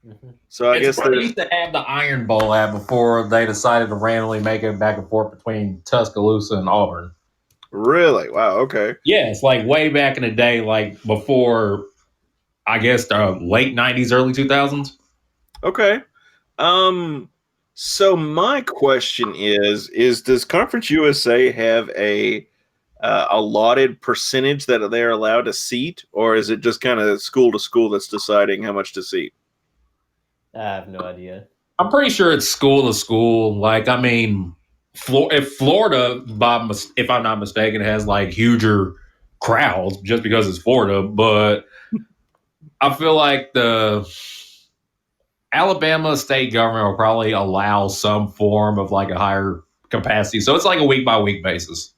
Mm-hmm. So I guess they used to have the Iron Bowl at before they decided to randomly make it back and forth between Tuscaloosa and Auburn. Really? Wow. Okay. Yeah, it's like way back in the day, like before, I guess the late 90s, early 2000s. Okay. So my question is does Conference USA have a allotted percentage that they're allowed to seat, or is it just kind of school to school that's deciding how much to seat? I have no idea. I'm pretty sure it's school to school. Like, I mean, if Florida, if I'm not mistaken, has like huger crowds just because it's Florida, but I feel like the Alabama state government will probably allow some form of like a higher capacity. So it's like a week by week basis.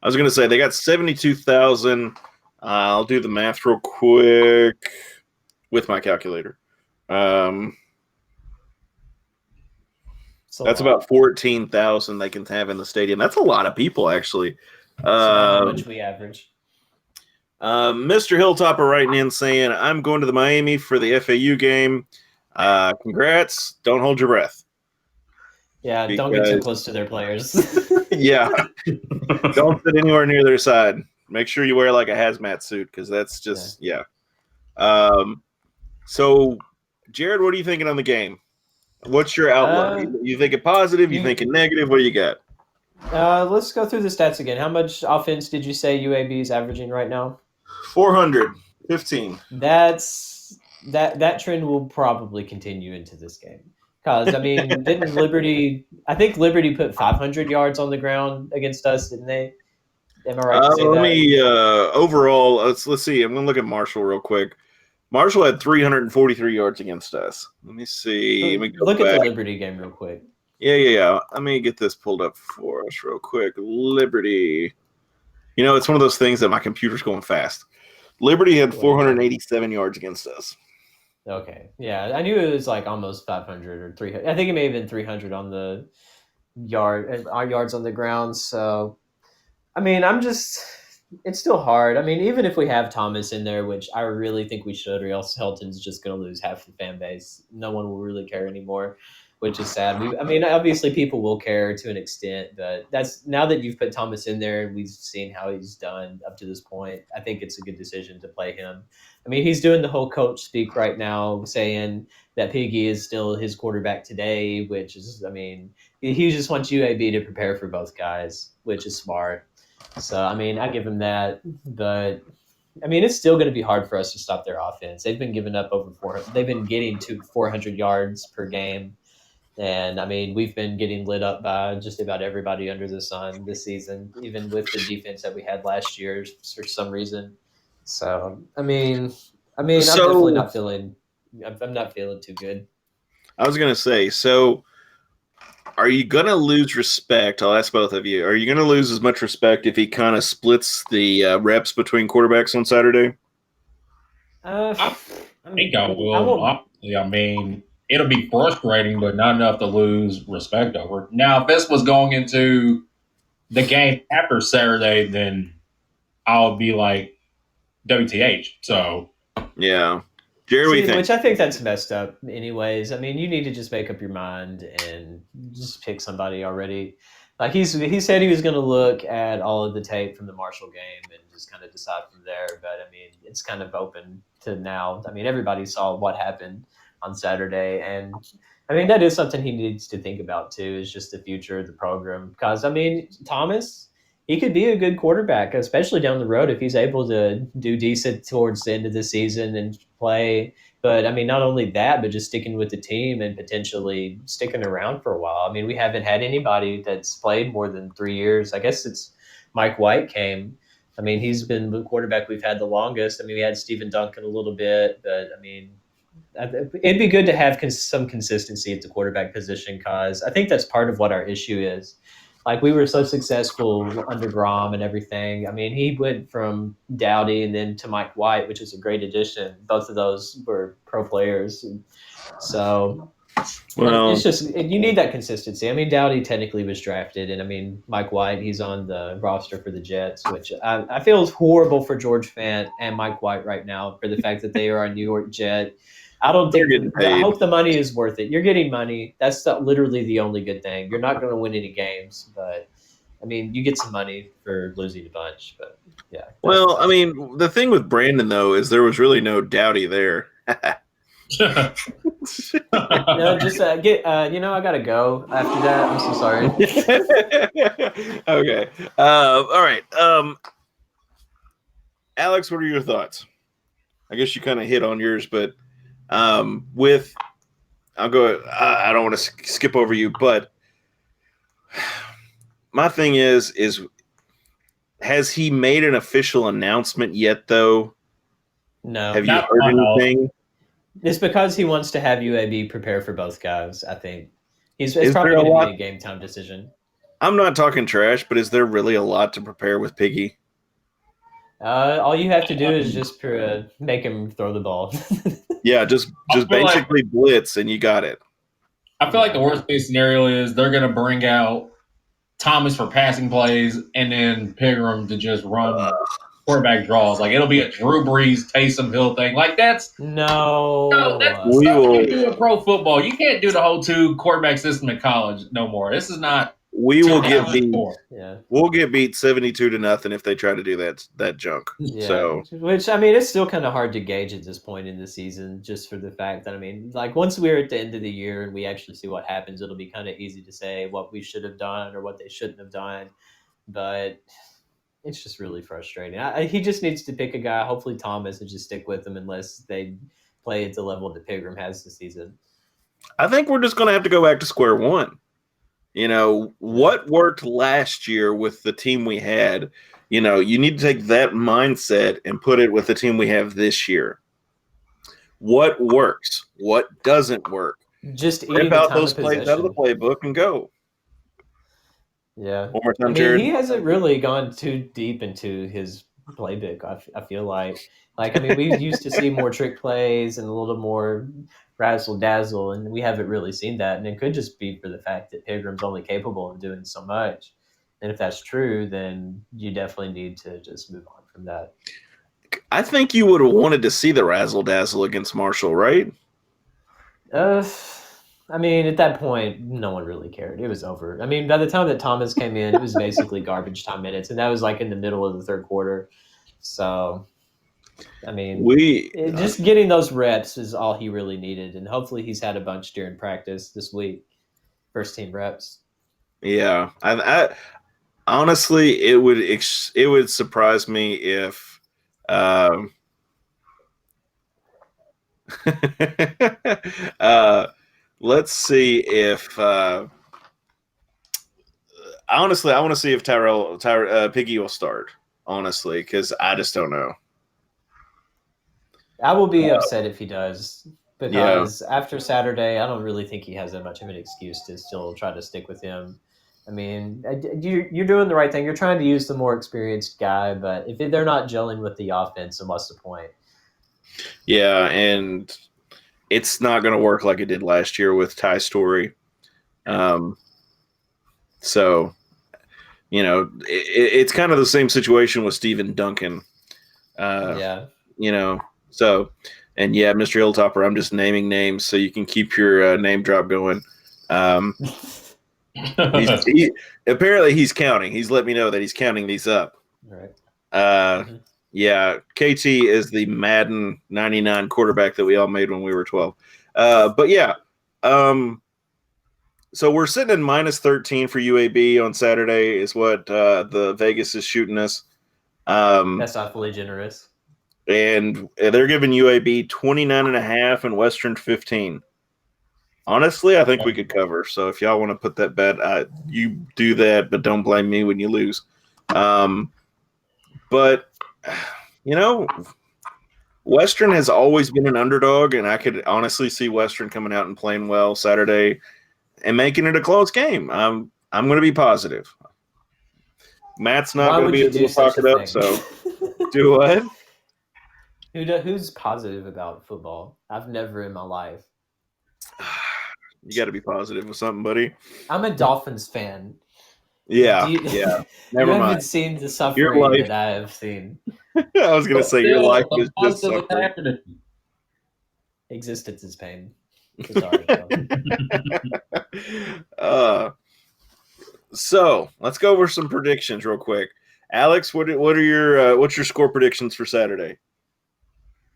I was going to say they got 72,000. I'll do the math real quick with my calculator. That's about 14,000 they can have in the stadium. That's a lot of people, actually. How much we average? Mr. Hilltopper writing in saying, I'm going to the Miami for the FAU game. Congrats. Don't hold your breath. Yeah, don't get too close to their players. Yeah. Don't sit anywhere near their side. Make sure you wear like a hazmat suit because that's just, yeah. So, Jared, what are you thinking on the game? What's your outlook? You thinking positive? You thinking negative? What do you got? Let's go through the stats again. How much offense did you say UAB is averaging right now? 415. That trend will probably continue into this game. Because, I mean, didn't Liberty – I think Liberty put 500 yards on the ground against us, didn't they? Am I right to say that? Let me overall, let's see. I'm going to look at Marshall real quick. Marshall had 343 yards against us. Let me see. Look at the Liberty game real quick. Yeah. Let me get this pulled up for us real quick. Liberty. You know, it's one of those things that my computer's going fast. Liberty had 487 yards against us. Okay. Yeah, I knew it was like almost 500 or 300. I think it may have been 300 on the our yards on the ground. So, I mean, it's still hard. I mean, even if we have Thomas in there, which I really think we should, or else Helton's just going to lose half the fan base. No one will really care anymore, which is sad. I mean, obviously people will care to an extent, but that's now that you've put Thomas in there and we've seen how he's done up to this point, I think it's a good decision to play him. I mean, he's doing the whole coach speak right now, saying that Piggy is still his quarterback today, which is, I mean, he just wants UAB to prepare for both guys, which is smart. So, I mean, I give him that, but I mean, it's still going to be hard for us to stop their offense. They've been giving up over 400. They've been getting to 400 yards per game. And I mean, we've been getting lit up by just about everybody under the sun this season, even with the defense that we had last year for some reason. So, I mean, I mean, I'm So- definitely not feeling. I'm not feeling too good. I was gonna say, so are you gonna lose respect? I'll ask both of you. Are you gonna lose as much respect if he kind of splits the reps between quarterbacks on Saturday? I think I I will. won't. Honestly, I mean, it'll be frustrating, but not enough to lose respect over. Now, if this was going into the game after Saturday, then I would be like WTH. So Yeah, Jerry, what do you See, think? which I think that's messed up, anyways. I mean, you need to just make up your mind and just pick somebody already. Like he said he was going to look at all of the tape from the Marshall game and just kind of decide from there. But I mean, it's kind of open to now. I mean, everybody saw what happened on Saturday, and I mean that is something he needs to think about too. Is just the future of the program because I mean Thomas. He could be a good quarterback, especially down the road if he's able to do decent towards the end of the season and play. But I mean, not only that, but just sticking with the team and potentially sticking around for a while. I mean, we haven't had anybody that's played more than 3 years. I guess it's Mike White came. I mean, he's been the quarterback we've had the longest. I mean, we had Stephen Duncan a little bit, but I mean, it'd be good to have some consistency at the quarterback position because I think that's part of what our issue is. Like we were so successful under Grom and everything. I mean, he went from Dowdy and then to Mike White, which is a great addition. Both of those were pro players, so Well, it's just you need that consistency. I mean, Dowdy technically was drafted, and I mean Mike White, he's on the roster for the Jets, which I feel is horrible for George Fant and Mike White right now for the fact that they are a New York Jet. I don't They're think. getting paid. I hope the money is worth it. You're getting money. That's literally the only good thing. You're not going to win any games, but I mean, you get some money for losing a bunch. But yeah. well, I mean, the thing with Brandon though is there was really no Dowdy there. No, just get. I gotta go after that. I'm so sorry. Okay. All right. Alex, what are your thoughts? I guess you kind of hit on yours, but with I'll go. I don't want to skip over you, but my thing is has he made an official announcement yet? Though, No, have you Not heard my knowledge. anything? it's because he wants to have UAB prepare for both guys. I think it's Is probably there a going to lot- be a game time decision. I'm not talking trash, but is there really a lot to prepare with Piggy? All you have to do is just make him throw the ball. Yeah, just I feel like- basically blitz, and you got it. I feel like the worst case scenario is they're going to bring out Thomas for passing plays and then Pigram to just run quarterback draws. Like it'll be a Drew Brees, Taysom Hill thing. Like that's No, that's We stuff will- you do in pro football. You can't do the whole two quarterback system in college no more. This is not. We will get beat. yeah. We'll get beat 72-0 if they try to do that junk. Yeah, So which I mean, it's still kind of hard to gauge at this point in the season, just for the fact that I mean, like once we're at the end of the year and we actually see what happens, it'll be kind of easy to say what we should have done or what they shouldn't have done. But it's just really frustrating. He just needs to pick a guy. Hopefully, Thomas, and just stick with him unless they play at the level that Pigram has this season. I think we're just going to have to go back to square one. You know, what worked last year with the team we had, you know, you need to take that mindset and put it with the team we have this year. What works? What doesn't work? Just eating Rip the out time those of plays out of the possession. playbook and go. Yeah. One more I time, mean, Jared. he hasn't really gone too deep into his playbook. I feel like I mean, we used to see more trick plays and a little more razzle dazzle, and we haven't really seen that. And it could just be for the fact that Pigram's only capable of doing so much. And if that's true, then you definitely need to just move on from that. I think you would have wanted to see the razzle dazzle against Marshall, right? I mean, at that point, no one really cared. It was over. I mean, by the time that Thomas came in, it was basically garbage time minutes, and that was like in the middle of the third quarter. So, I mean, just getting those reps is all he really needed, and hopefully he's had a bunch during practice this week. First team reps. Yeah, I honestly, it would surprise me if. Let's see if. Honestly, I want to see if Piggy will start. Honestly, because I just don't know. I will be upset if he does, Yeah. because after Saturday, I don't really think he has that much of an excuse to still try to stick with him. I mean, you're doing the right thing. You're trying to use the more experienced guy, but if they're not gelling with the offense, then what's the point? Yeah, and it's not going to work like it did last year with Ty Story. So, it's kind of the same situation with Steven Duncan. Yeah. So, and yeah, Mr. Hilltopper, I'm just naming names so you can keep your name drop going. Apparently he's counting. He's let me know that he's counting these up. All right. Mm-hmm. Yeah, KT is the Madden 99 quarterback that we all made when we were 12. But yeah, so we're sitting in minus 13 for UAB on Saturday is what the Vegas is shooting us. That's awfully generous. And they're giving UAB 29.5 and Western 15. Honestly, I think we could cover. So if y'all want to put that bet, you do that, but don't blame me when you lose. But, Western has always been an underdog, and I could honestly see Western coming out and playing well Saturday and making it a close game. I'm going to be positive. Matt's not going to be able to talk it up, so do what? Who's positive about football? I've never in my life. You got to be positive with something, buddy. I'm a Dolphins fan. Yeah. Never mind. You haven't seen the suffering that I have seen. I was going to say your life is just suffering. Existence is pain. So let's go over some predictions real quick. Alex, what's your score predictions for Saturday?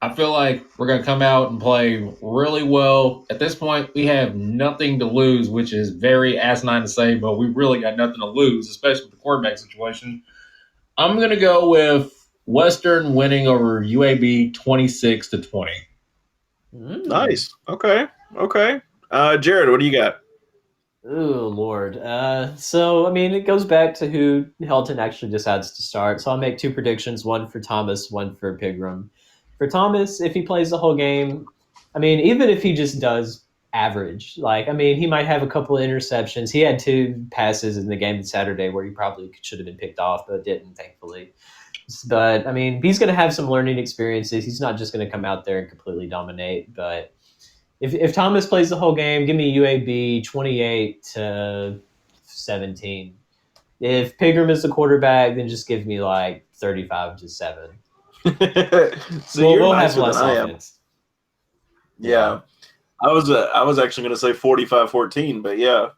I feel like we're going to come out and play really well. At this point, we have nothing to lose, which is very asinine to say, but we really got nothing to lose, especially with the quarterback situation. I'm going to go with Western winning over UAB 26-20. Nice. Okay. Jared, what do you got? Oh, Lord. So, I mean, it goes back to who Helton actually decides to start. So I'll make two predictions, one for Thomas, one for Pigram. For Thomas, if he plays the whole game, I mean, even if he just does average, he might have a couple of interceptions. He had 2 passes in the game Saturday where he probably should have been picked off, but didn't, thankfully. But, I mean, he's going to have some learning experiences. He's not just going to come out there and completely dominate. But if Thomas plays the whole game, give me UAB 28-17. If Pigram is the quarterback, then just give me 35-7. So we'll have less offense. Yeah. I was actually going to say 45-14, but yeah.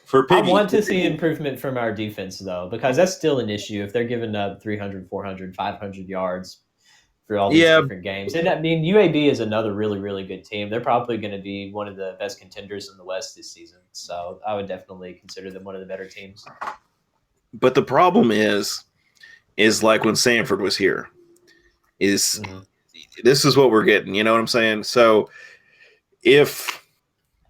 For Piggy, I want to see improvement from our defense, though, because that's still an issue if they're giving up 300, 400, 500 yards for all these different games. And I mean, UAB is another really, really good team. They're probably going to be one of the best contenders in the West this season. So I would definitely consider them one of the better teams. But the problem is like when Sanford was here, this is what we're getting. You know what I'm saying? So if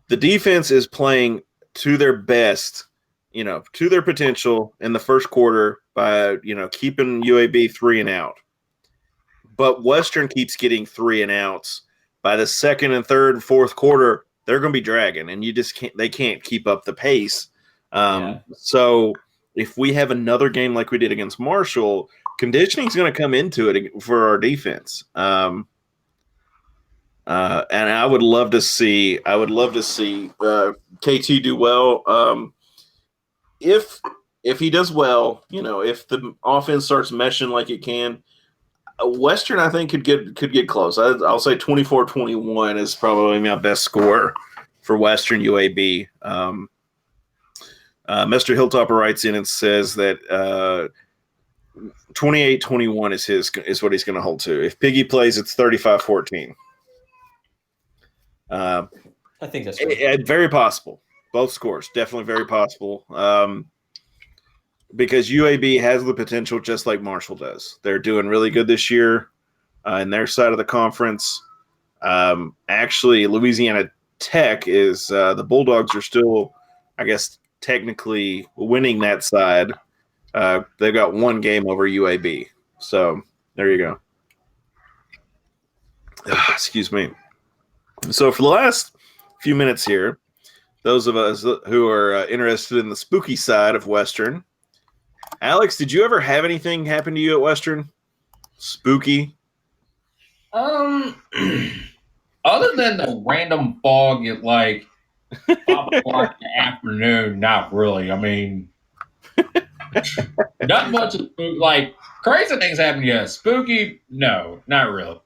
the defense is playing to their best, to their potential in the first quarter by, keeping UAB 3 and out, but Western keeps getting 3 and outs by the second and third and fourth quarter, they're going to be dragging, and they can't keep up the pace. So if we have another game like we did against Marshall, conditioning is going to come into it for our defense. And I would love to see KT do well. If he does well, if the offense starts meshing like it can, Western I think could get close. I'll say 24-21 is probably my best score for Western UAB. Mr. Hilltopper writes in and says that 28-21 is what he's going to hold to. If Piggy plays, it's 35-14. I think that's right. Very possible. Both scores, definitely very possible. Because UAB has the potential just like Marshall does. They're doing really good this year in their side of the conference. Actually, Louisiana Tech is the Bulldogs are still, I guess, technically winning that side. They've got 1 game over UAB. So there you go. Excuse me. So for the last few minutes here, those of us who are interested in the spooky side of Western, Alex, did you ever have anything happen to you at Western? Spooky? Other than the random fog at like 5 o'clock in the afternoon, not really. I mean, not much of like crazy things happen yet. Spooky, no, not really.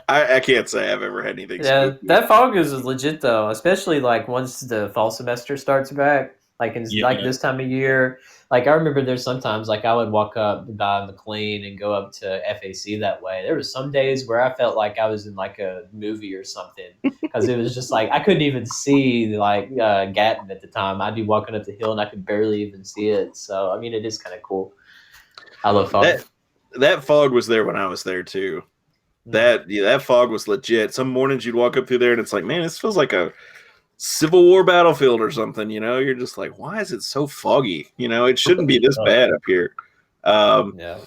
I can't say I've ever had anything Yeah, spooky. that fog is legit though, especially like once the fall semester starts back, like in Yeah. like this time of year. Like I remember there's sometimes like I would walk up by McLean and go up to FAC that way. There was some days where I felt like I was in like a movie or something because it was just like I couldn't even see like Gatton at the time. I'd be walking up the hill and I could barely even see it. So I mean, it is kind of cool. I love fog. That fog was there when I was there too. That fog was legit. Some mornings you'd walk up through there and it's like, man, this feels like a Civil War battlefield or something. You're just like, why is it so foggy? It shouldn't be this bad up here. Yeah.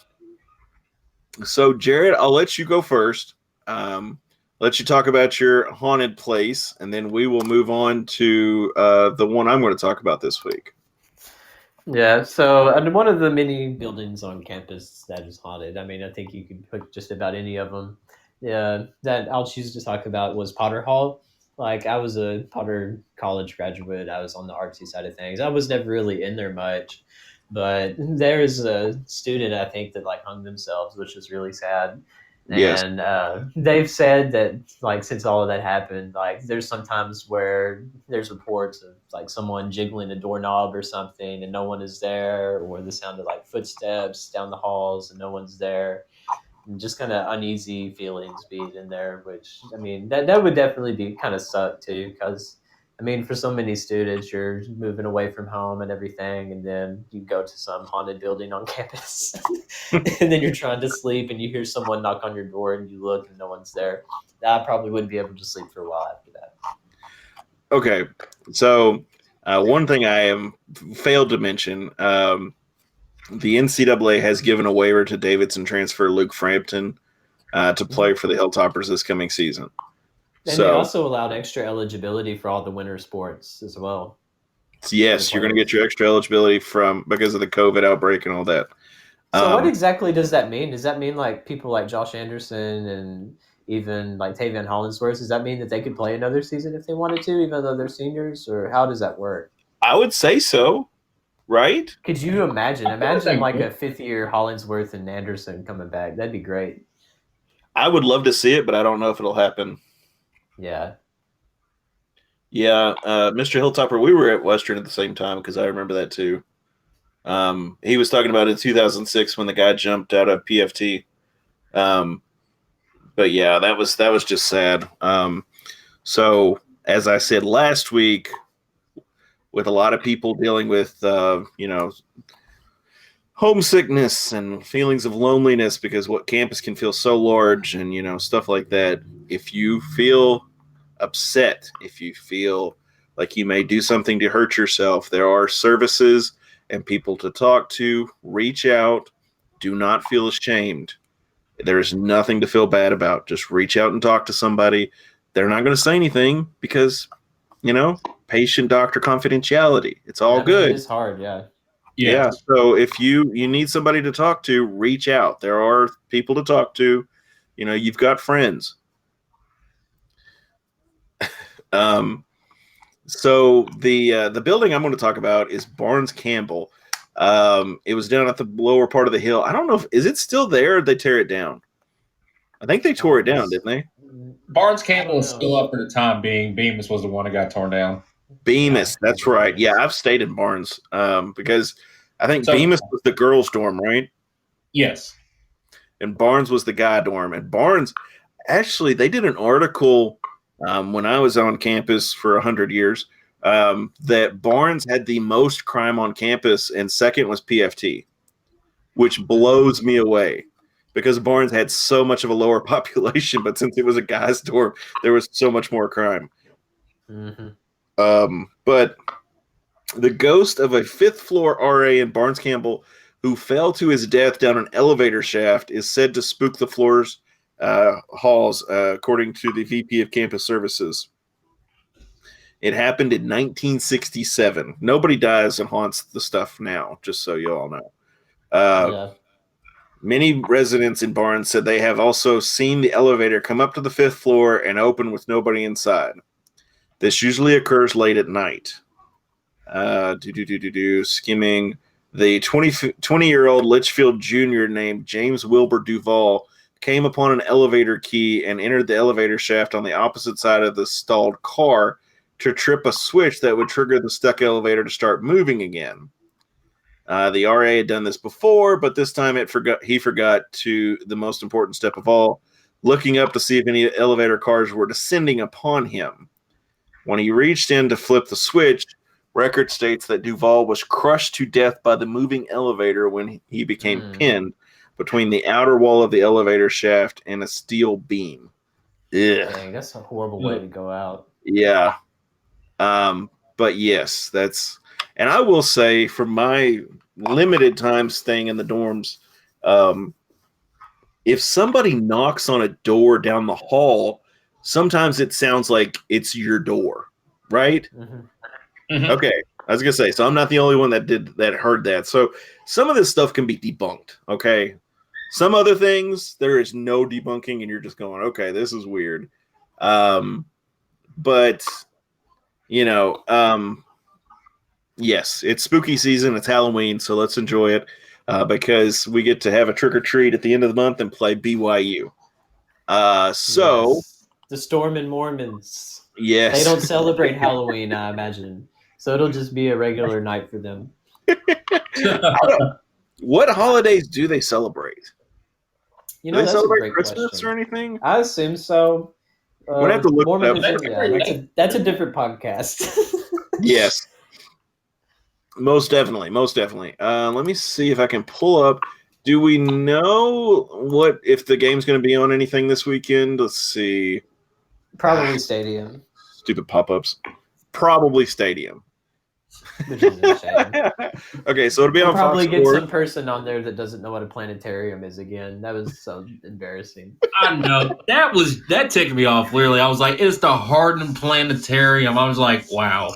So Jared, I'll let you go first. Let you talk about your haunted place, and then we will move on to the one I'm going to talk about this week. Yeah, so and one of the many buildings on campus that is haunted. I mean, I think you could put just about any of them. Yeah, that I'll choose to talk about was Potter Hall. Like, I was a Potter College graduate. I was on the artsy side of things. I was never really in there much, but there is a student I think that like hung themselves, which was really sad. Yes. And they've said that like since all of that happened, like there's sometimes where there's reports of like someone jiggling a doorknob or something and no one is there, or the sound of like footsteps down the halls and no one's there, and just kind of uneasy feelings being in there, which I mean that would definitely be kind of suck too, because I mean for so many students you're moving away from home and everything, and then you go to some haunted building on campus and then you're trying to sleep and you hear someone knock on your door and you look and no one's there. I probably wouldn't be able to sleep for a while after that. Okay, so one thing I have failed to mention, the NCAA has given a waiver to Davidson transfer Luke Frampton to play for the Hilltoppers this coming season. And they also allowed extra eligibility for all the winter sports as well. Yes, you're going to get your extra eligibility because of the COVID outbreak and all that. So what exactly does that mean? Does that mean like people like Josh Anderson and even like Tavian Hollingsworth, does that mean that they could play another season if they wanted to, even though they're seniors? Or how does that work? I would say so, right? Could you imagine like a fifth year Hollingsworth and Anderson coming back? That'd be great. I would love to see it, but I don't know if it'll happen. Yeah. Yeah, Mr. Hilltopper, we were at Western at the same time because I remember that too. He was talking about in 2006 when the guy jumped out of PFT. But yeah, that was just sad. So as I said last week, with a lot of people dealing with homesickness and feelings of loneliness because what campus can feel so large and stuff like that. If you feel upset, if you feel like you may do something to hurt yourself, there are services and people to talk to. Reach out. Do not feel ashamed. There is nothing to feel bad about. Just reach out and talk to somebody. They're not going to say anything because, patient doctor confidentiality. It's all good. It is hard, yeah. Yeah. So if you need somebody to talk to, reach out. There are people to talk to. You've got friends. So the building I'm going to talk about is Barnes Campbell. It was down at the lower part of the hill. I don't know is it still there or did they tear it down? I think they tore it down, didn't they? Barnes Campbell is still up for the time being. Bemis was the one that got torn down. Bemis, that's right. Yeah, I've stayed in Barnes because I think Bemis was the girls' dorm, right? Yes. And Barnes was the guy dorm. And Barnes, actually, they did an article when I was on campus for 100 years that Barnes had the most crime on campus, and second was PFT, which blows me away because Barnes had so much of a lower population, but since it was a guy's dorm, there was so much more crime. Mm-hmm. But the ghost of a fifth floor RA in Barnes Campbell who fell to his death down an elevator shaft is said to spook the floors halls, according to the VP of Campus Services. It happened in 1967. Nobody dies and haunts the stuff now, just so you all know. Yeah. Many residents in Barnes said they have also seen the elevator come up to the 5th floor and open with nobody inside. This usually occurs late at night. Skimming. The 20-year-old Litchfield Jr. named James Wilbur Duvall came upon an elevator key and entered the elevator shaft on the opposite side of the stalled car to trip a switch that would trigger the stuck elevator to start moving again. The RA had done this before, but this time he forgot to the most important step of all, looking up to see if any elevator cars were descending upon him. When he reached in to flip the switch, record states that Duvall was crushed to death by the moving elevator when he became pinned between the outer wall of the elevator shaft and a steel beam. Ugh. Dang, that's a horrible way to go out. Yeah. But yes, that's... And I will say, for my limited time staying in the dorms, if somebody knocks on a door down the hall, sometimes it sounds like it's your door, right? Okay, I was gonna say, so I'm not the only one that heard that. So some of this stuff can be debunked. Okay, some other things there is no debunking, and you're just going, okay, this is weird. But you know, yes, it's spooky season. It's Halloween, so let's enjoy it because we get to have a trick or treat at the end of the month and play BYU. So yes. The Stormin' Mormons. Yes, they don't celebrate Halloween, I imagine. So it'll just be a regular night for them. What holidays do they celebrate? You know, do they that's celebrate a great Christmas question. or anything? I assume so. We'd have to look it up. Yeah, that's a different podcast. Yes. Most definitely. Let me see if I can pull up. Do we know what if the game's going to be on anything this weekend? Let's see. Probably Stadium. Stupid pop-ups. Probably Stadium. Which is a shame. Okay, so it'll be on probably Fox get Sports. some person on there that doesn't know what a planetarium is again. That was so embarrassing. I know. That ticked me off, literally. I was like, it's the Hardin Planetarium. I was like, wow.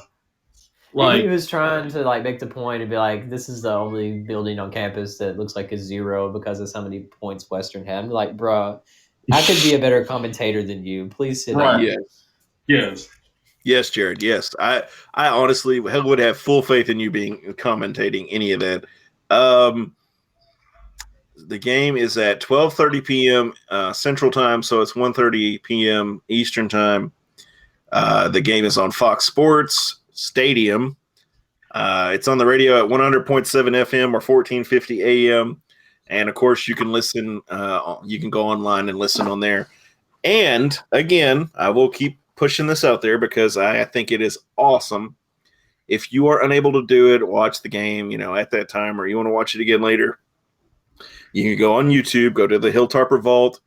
Like, he was trying to like make the point and be like, this is the only building on campus that looks like a zero because of how many points Western had. I'm like, bruh, I could be a better commentator than you. Please sit down. Yes, Jared. Yes, I honestly would have full faith in you commentating any of that. The game is at 12:30 p.m. Central Time, so it's 1:30 p.m. Eastern Time. The game is on Fox Sports Stadium. It's on the radio at 100.7 FM or 1450 AM. And, of course, you can listen. You can go online and listen on there. And, again, I will keep pushing this out there because I think it is awesome. If you are unable to do it, watch the game, at that time, or you want to watch it again later, you can go on YouTube, go to the Hilltopper Vault.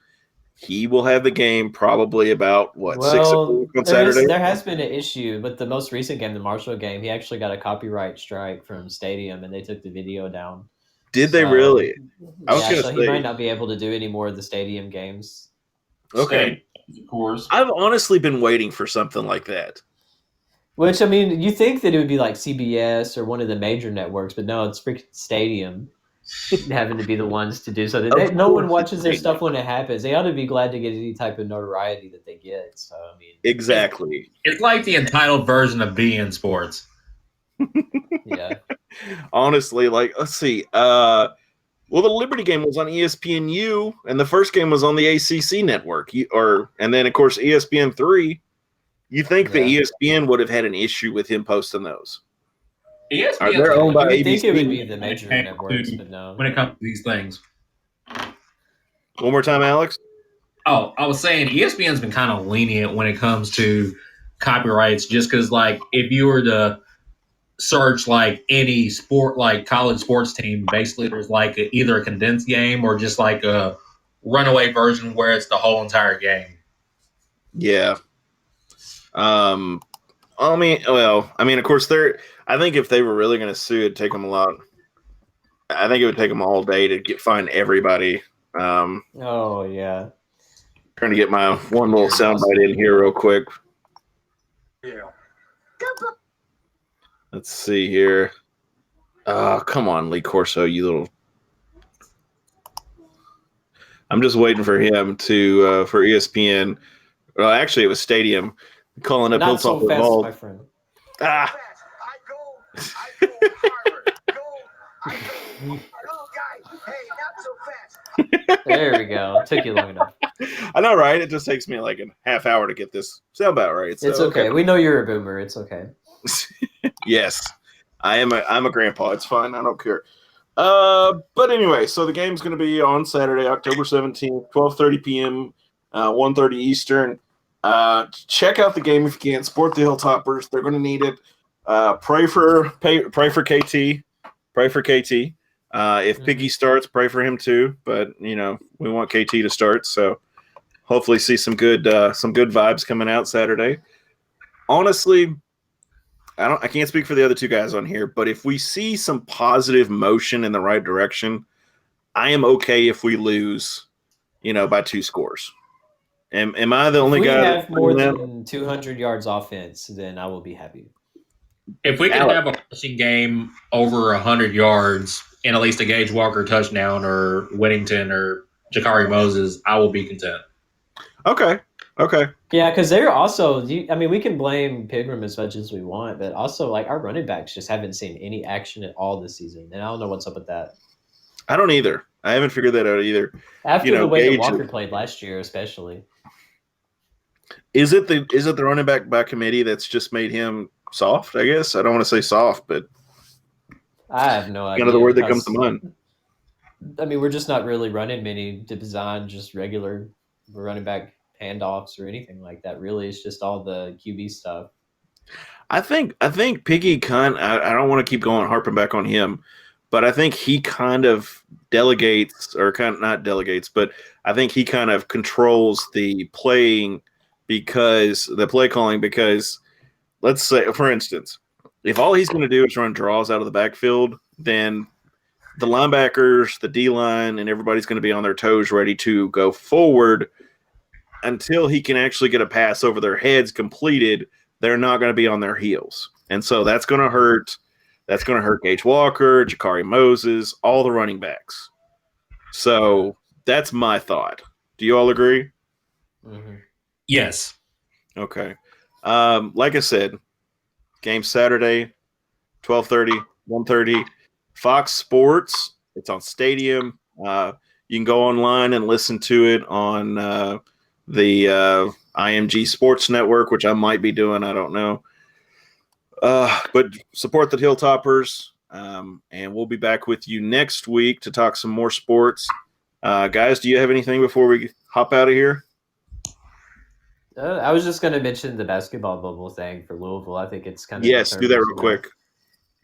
He will have the game probably about, 6 o'clock on Saturday? There has been an issue with the most recent game, the Marshall game. He actually got a copyright strike from Stadium, and they took the video down. Did they really? He might not be able to do any more of the Stadium games. Okay. Of course. I've honestly been waiting for something like that. Which, I mean, you think that it would be like CBS or one of the major networks, but no, it's freaking Stadium having to be the ones to do so. No one watches their stuff when it happens. They ought to be glad to get any type of notoriety that they get. So, I mean, exactly. It's like the entitled version of beIN Sports. Yeah. Honestly, let's see. Well, the Liberty game was on ESPNU, and the first game was on the ACC network, and then of course ESPN3. You think the ESPN would have had an issue with him posting those? ESPN they're owned by I ABC. think it would be the major networks, but no. When it comes to these things. One more time, Alex. Oh, I was saying ESPN's been kind of lenient when it comes to copyrights, just because, if you were to search any sport, college sports team, basically there's either a condensed game or just a runaway version where it's the whole entire game. Yeah. Of course, I think if they were really going to sue, it'd take them a lot. I think it would take them all day to find everybody. Oh yeah. Trying to get my one little soundbite in here real quick. Yeah. Let's see here. Come on, Lee Corso, you little. I'm just waiting for him to for ESPN. Well, actually, it was Stadium calling up Not so Hilltop fast, Revolt. my friend. Ah. There we go. Took you long enough. I know, right? It just takes me like a half hour to get this soundbite right. So, It's okay. We know you're a boomer. It's okay. Yes, I'm a grandpa. It's fine. I don't care. But anyway, so the game's going to be on Saturday, October 17th, 12:30 p.m., 1:30 Eastern. Check out the game if you can. Support the Hilltoppers. They're going to need it. Pray for KT. Pray for KT. If Piggy starts, pray for him too. But we want KT to start. So hopefully, see some good vibes coming out Saturday. Honestly, I can't speak for the other two guys on here, but if we see some positive motion in the right direction, I am okay if we lose, by 2 scores. Am I the only guy? If we have more than 200 yards offense, then I will be happy. If we can have a rushing game over 100 yards and at least a Gage Walker touchdown or Whittington or Jakari Moses, I will be content. Okay. Yeah, because they're also. We can blame Pigram as much as we want, but also our running backs just haven't seen any action at all this season, and I don't know what's up with that. I don't either. I haven't figured that out either. After the way that Walker played last year, especially. Is it the running back by committee that's just made him soft? I guess I don't want to say soft, but I have no idea. Kind of the word that comes to mind. We're just not really running many to design just regular running back handoffs or anything like that. Really, it's just all the QB stuff. I think Piggy I don't want to keep harping back on him, but I think he kind of delegates, or kind of not delegates, but I think he kind of controls the play calling because let's say, for instance, if all he's going to do is run draws out of the backfield, then the linebackers, the D-line, and everybody's going to be on their toes ready to go forward. Until he can actually get a pass over their heads completed, they're not going to be on their heels. And so that's going to hurt. That's going to hurt Gage Walker, Jakari Moses, all the running backs. So that's my thought. Do you all agree? Mm-hmm. Yes. Okay. Like I said, game Saturday, 12:30, 1:30, Fox Sports. It's on Stadium. You can go online and listen to it on the IMG Sports Network, which I might be doing. I don't know. But support the Hilltoppers, and we'll be back with you next week to talk some more sports. Guys, do you have anything before we hop out of here? I was just going to mention the basketball bubble thing for Louisville. I think it's kind of yes. Do that real quick.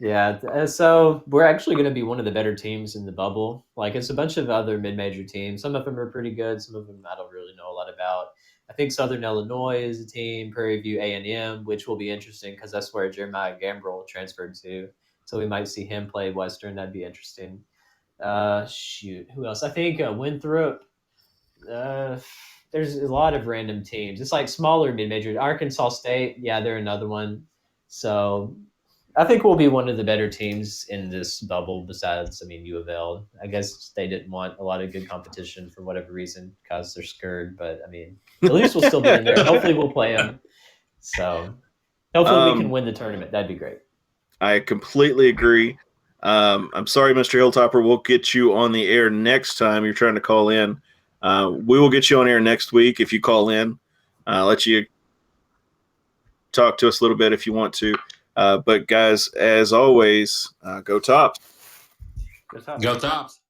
Yeah, so we're actually going to be one of the better teams in the bubble. It's a bunch of other mid-major teams. Some of them are pretty good. Some of them I don't really know a lot about. I think Southern Illinois is a team, Prairie View A&M, which will be interesting because that's where Jeremiah Gambrell transferred to. So we might see him play Western. That'd be interesting. Who else? I think Winthrop. There's a lot of random teams. It's smaller mid-majors. Arkansas State, yeah, they're another one. So I think we'll be one of the better teams in this bubble besides, U of L. I guess they didn't want a lot of good competition for whatever reason because they're scared. But, at least we'll still be in there. Hopefully we'll play them. So hopefully we can win the tournament. That'd be great. I completely agree. I'm sorry, Mr. Hilltopper. We'll get you on the air next time you're trying to call in. We will get you on air next week if you call in. Let you talk to us a little bit if you want to. But guys, as always, go Tops. Go Tops.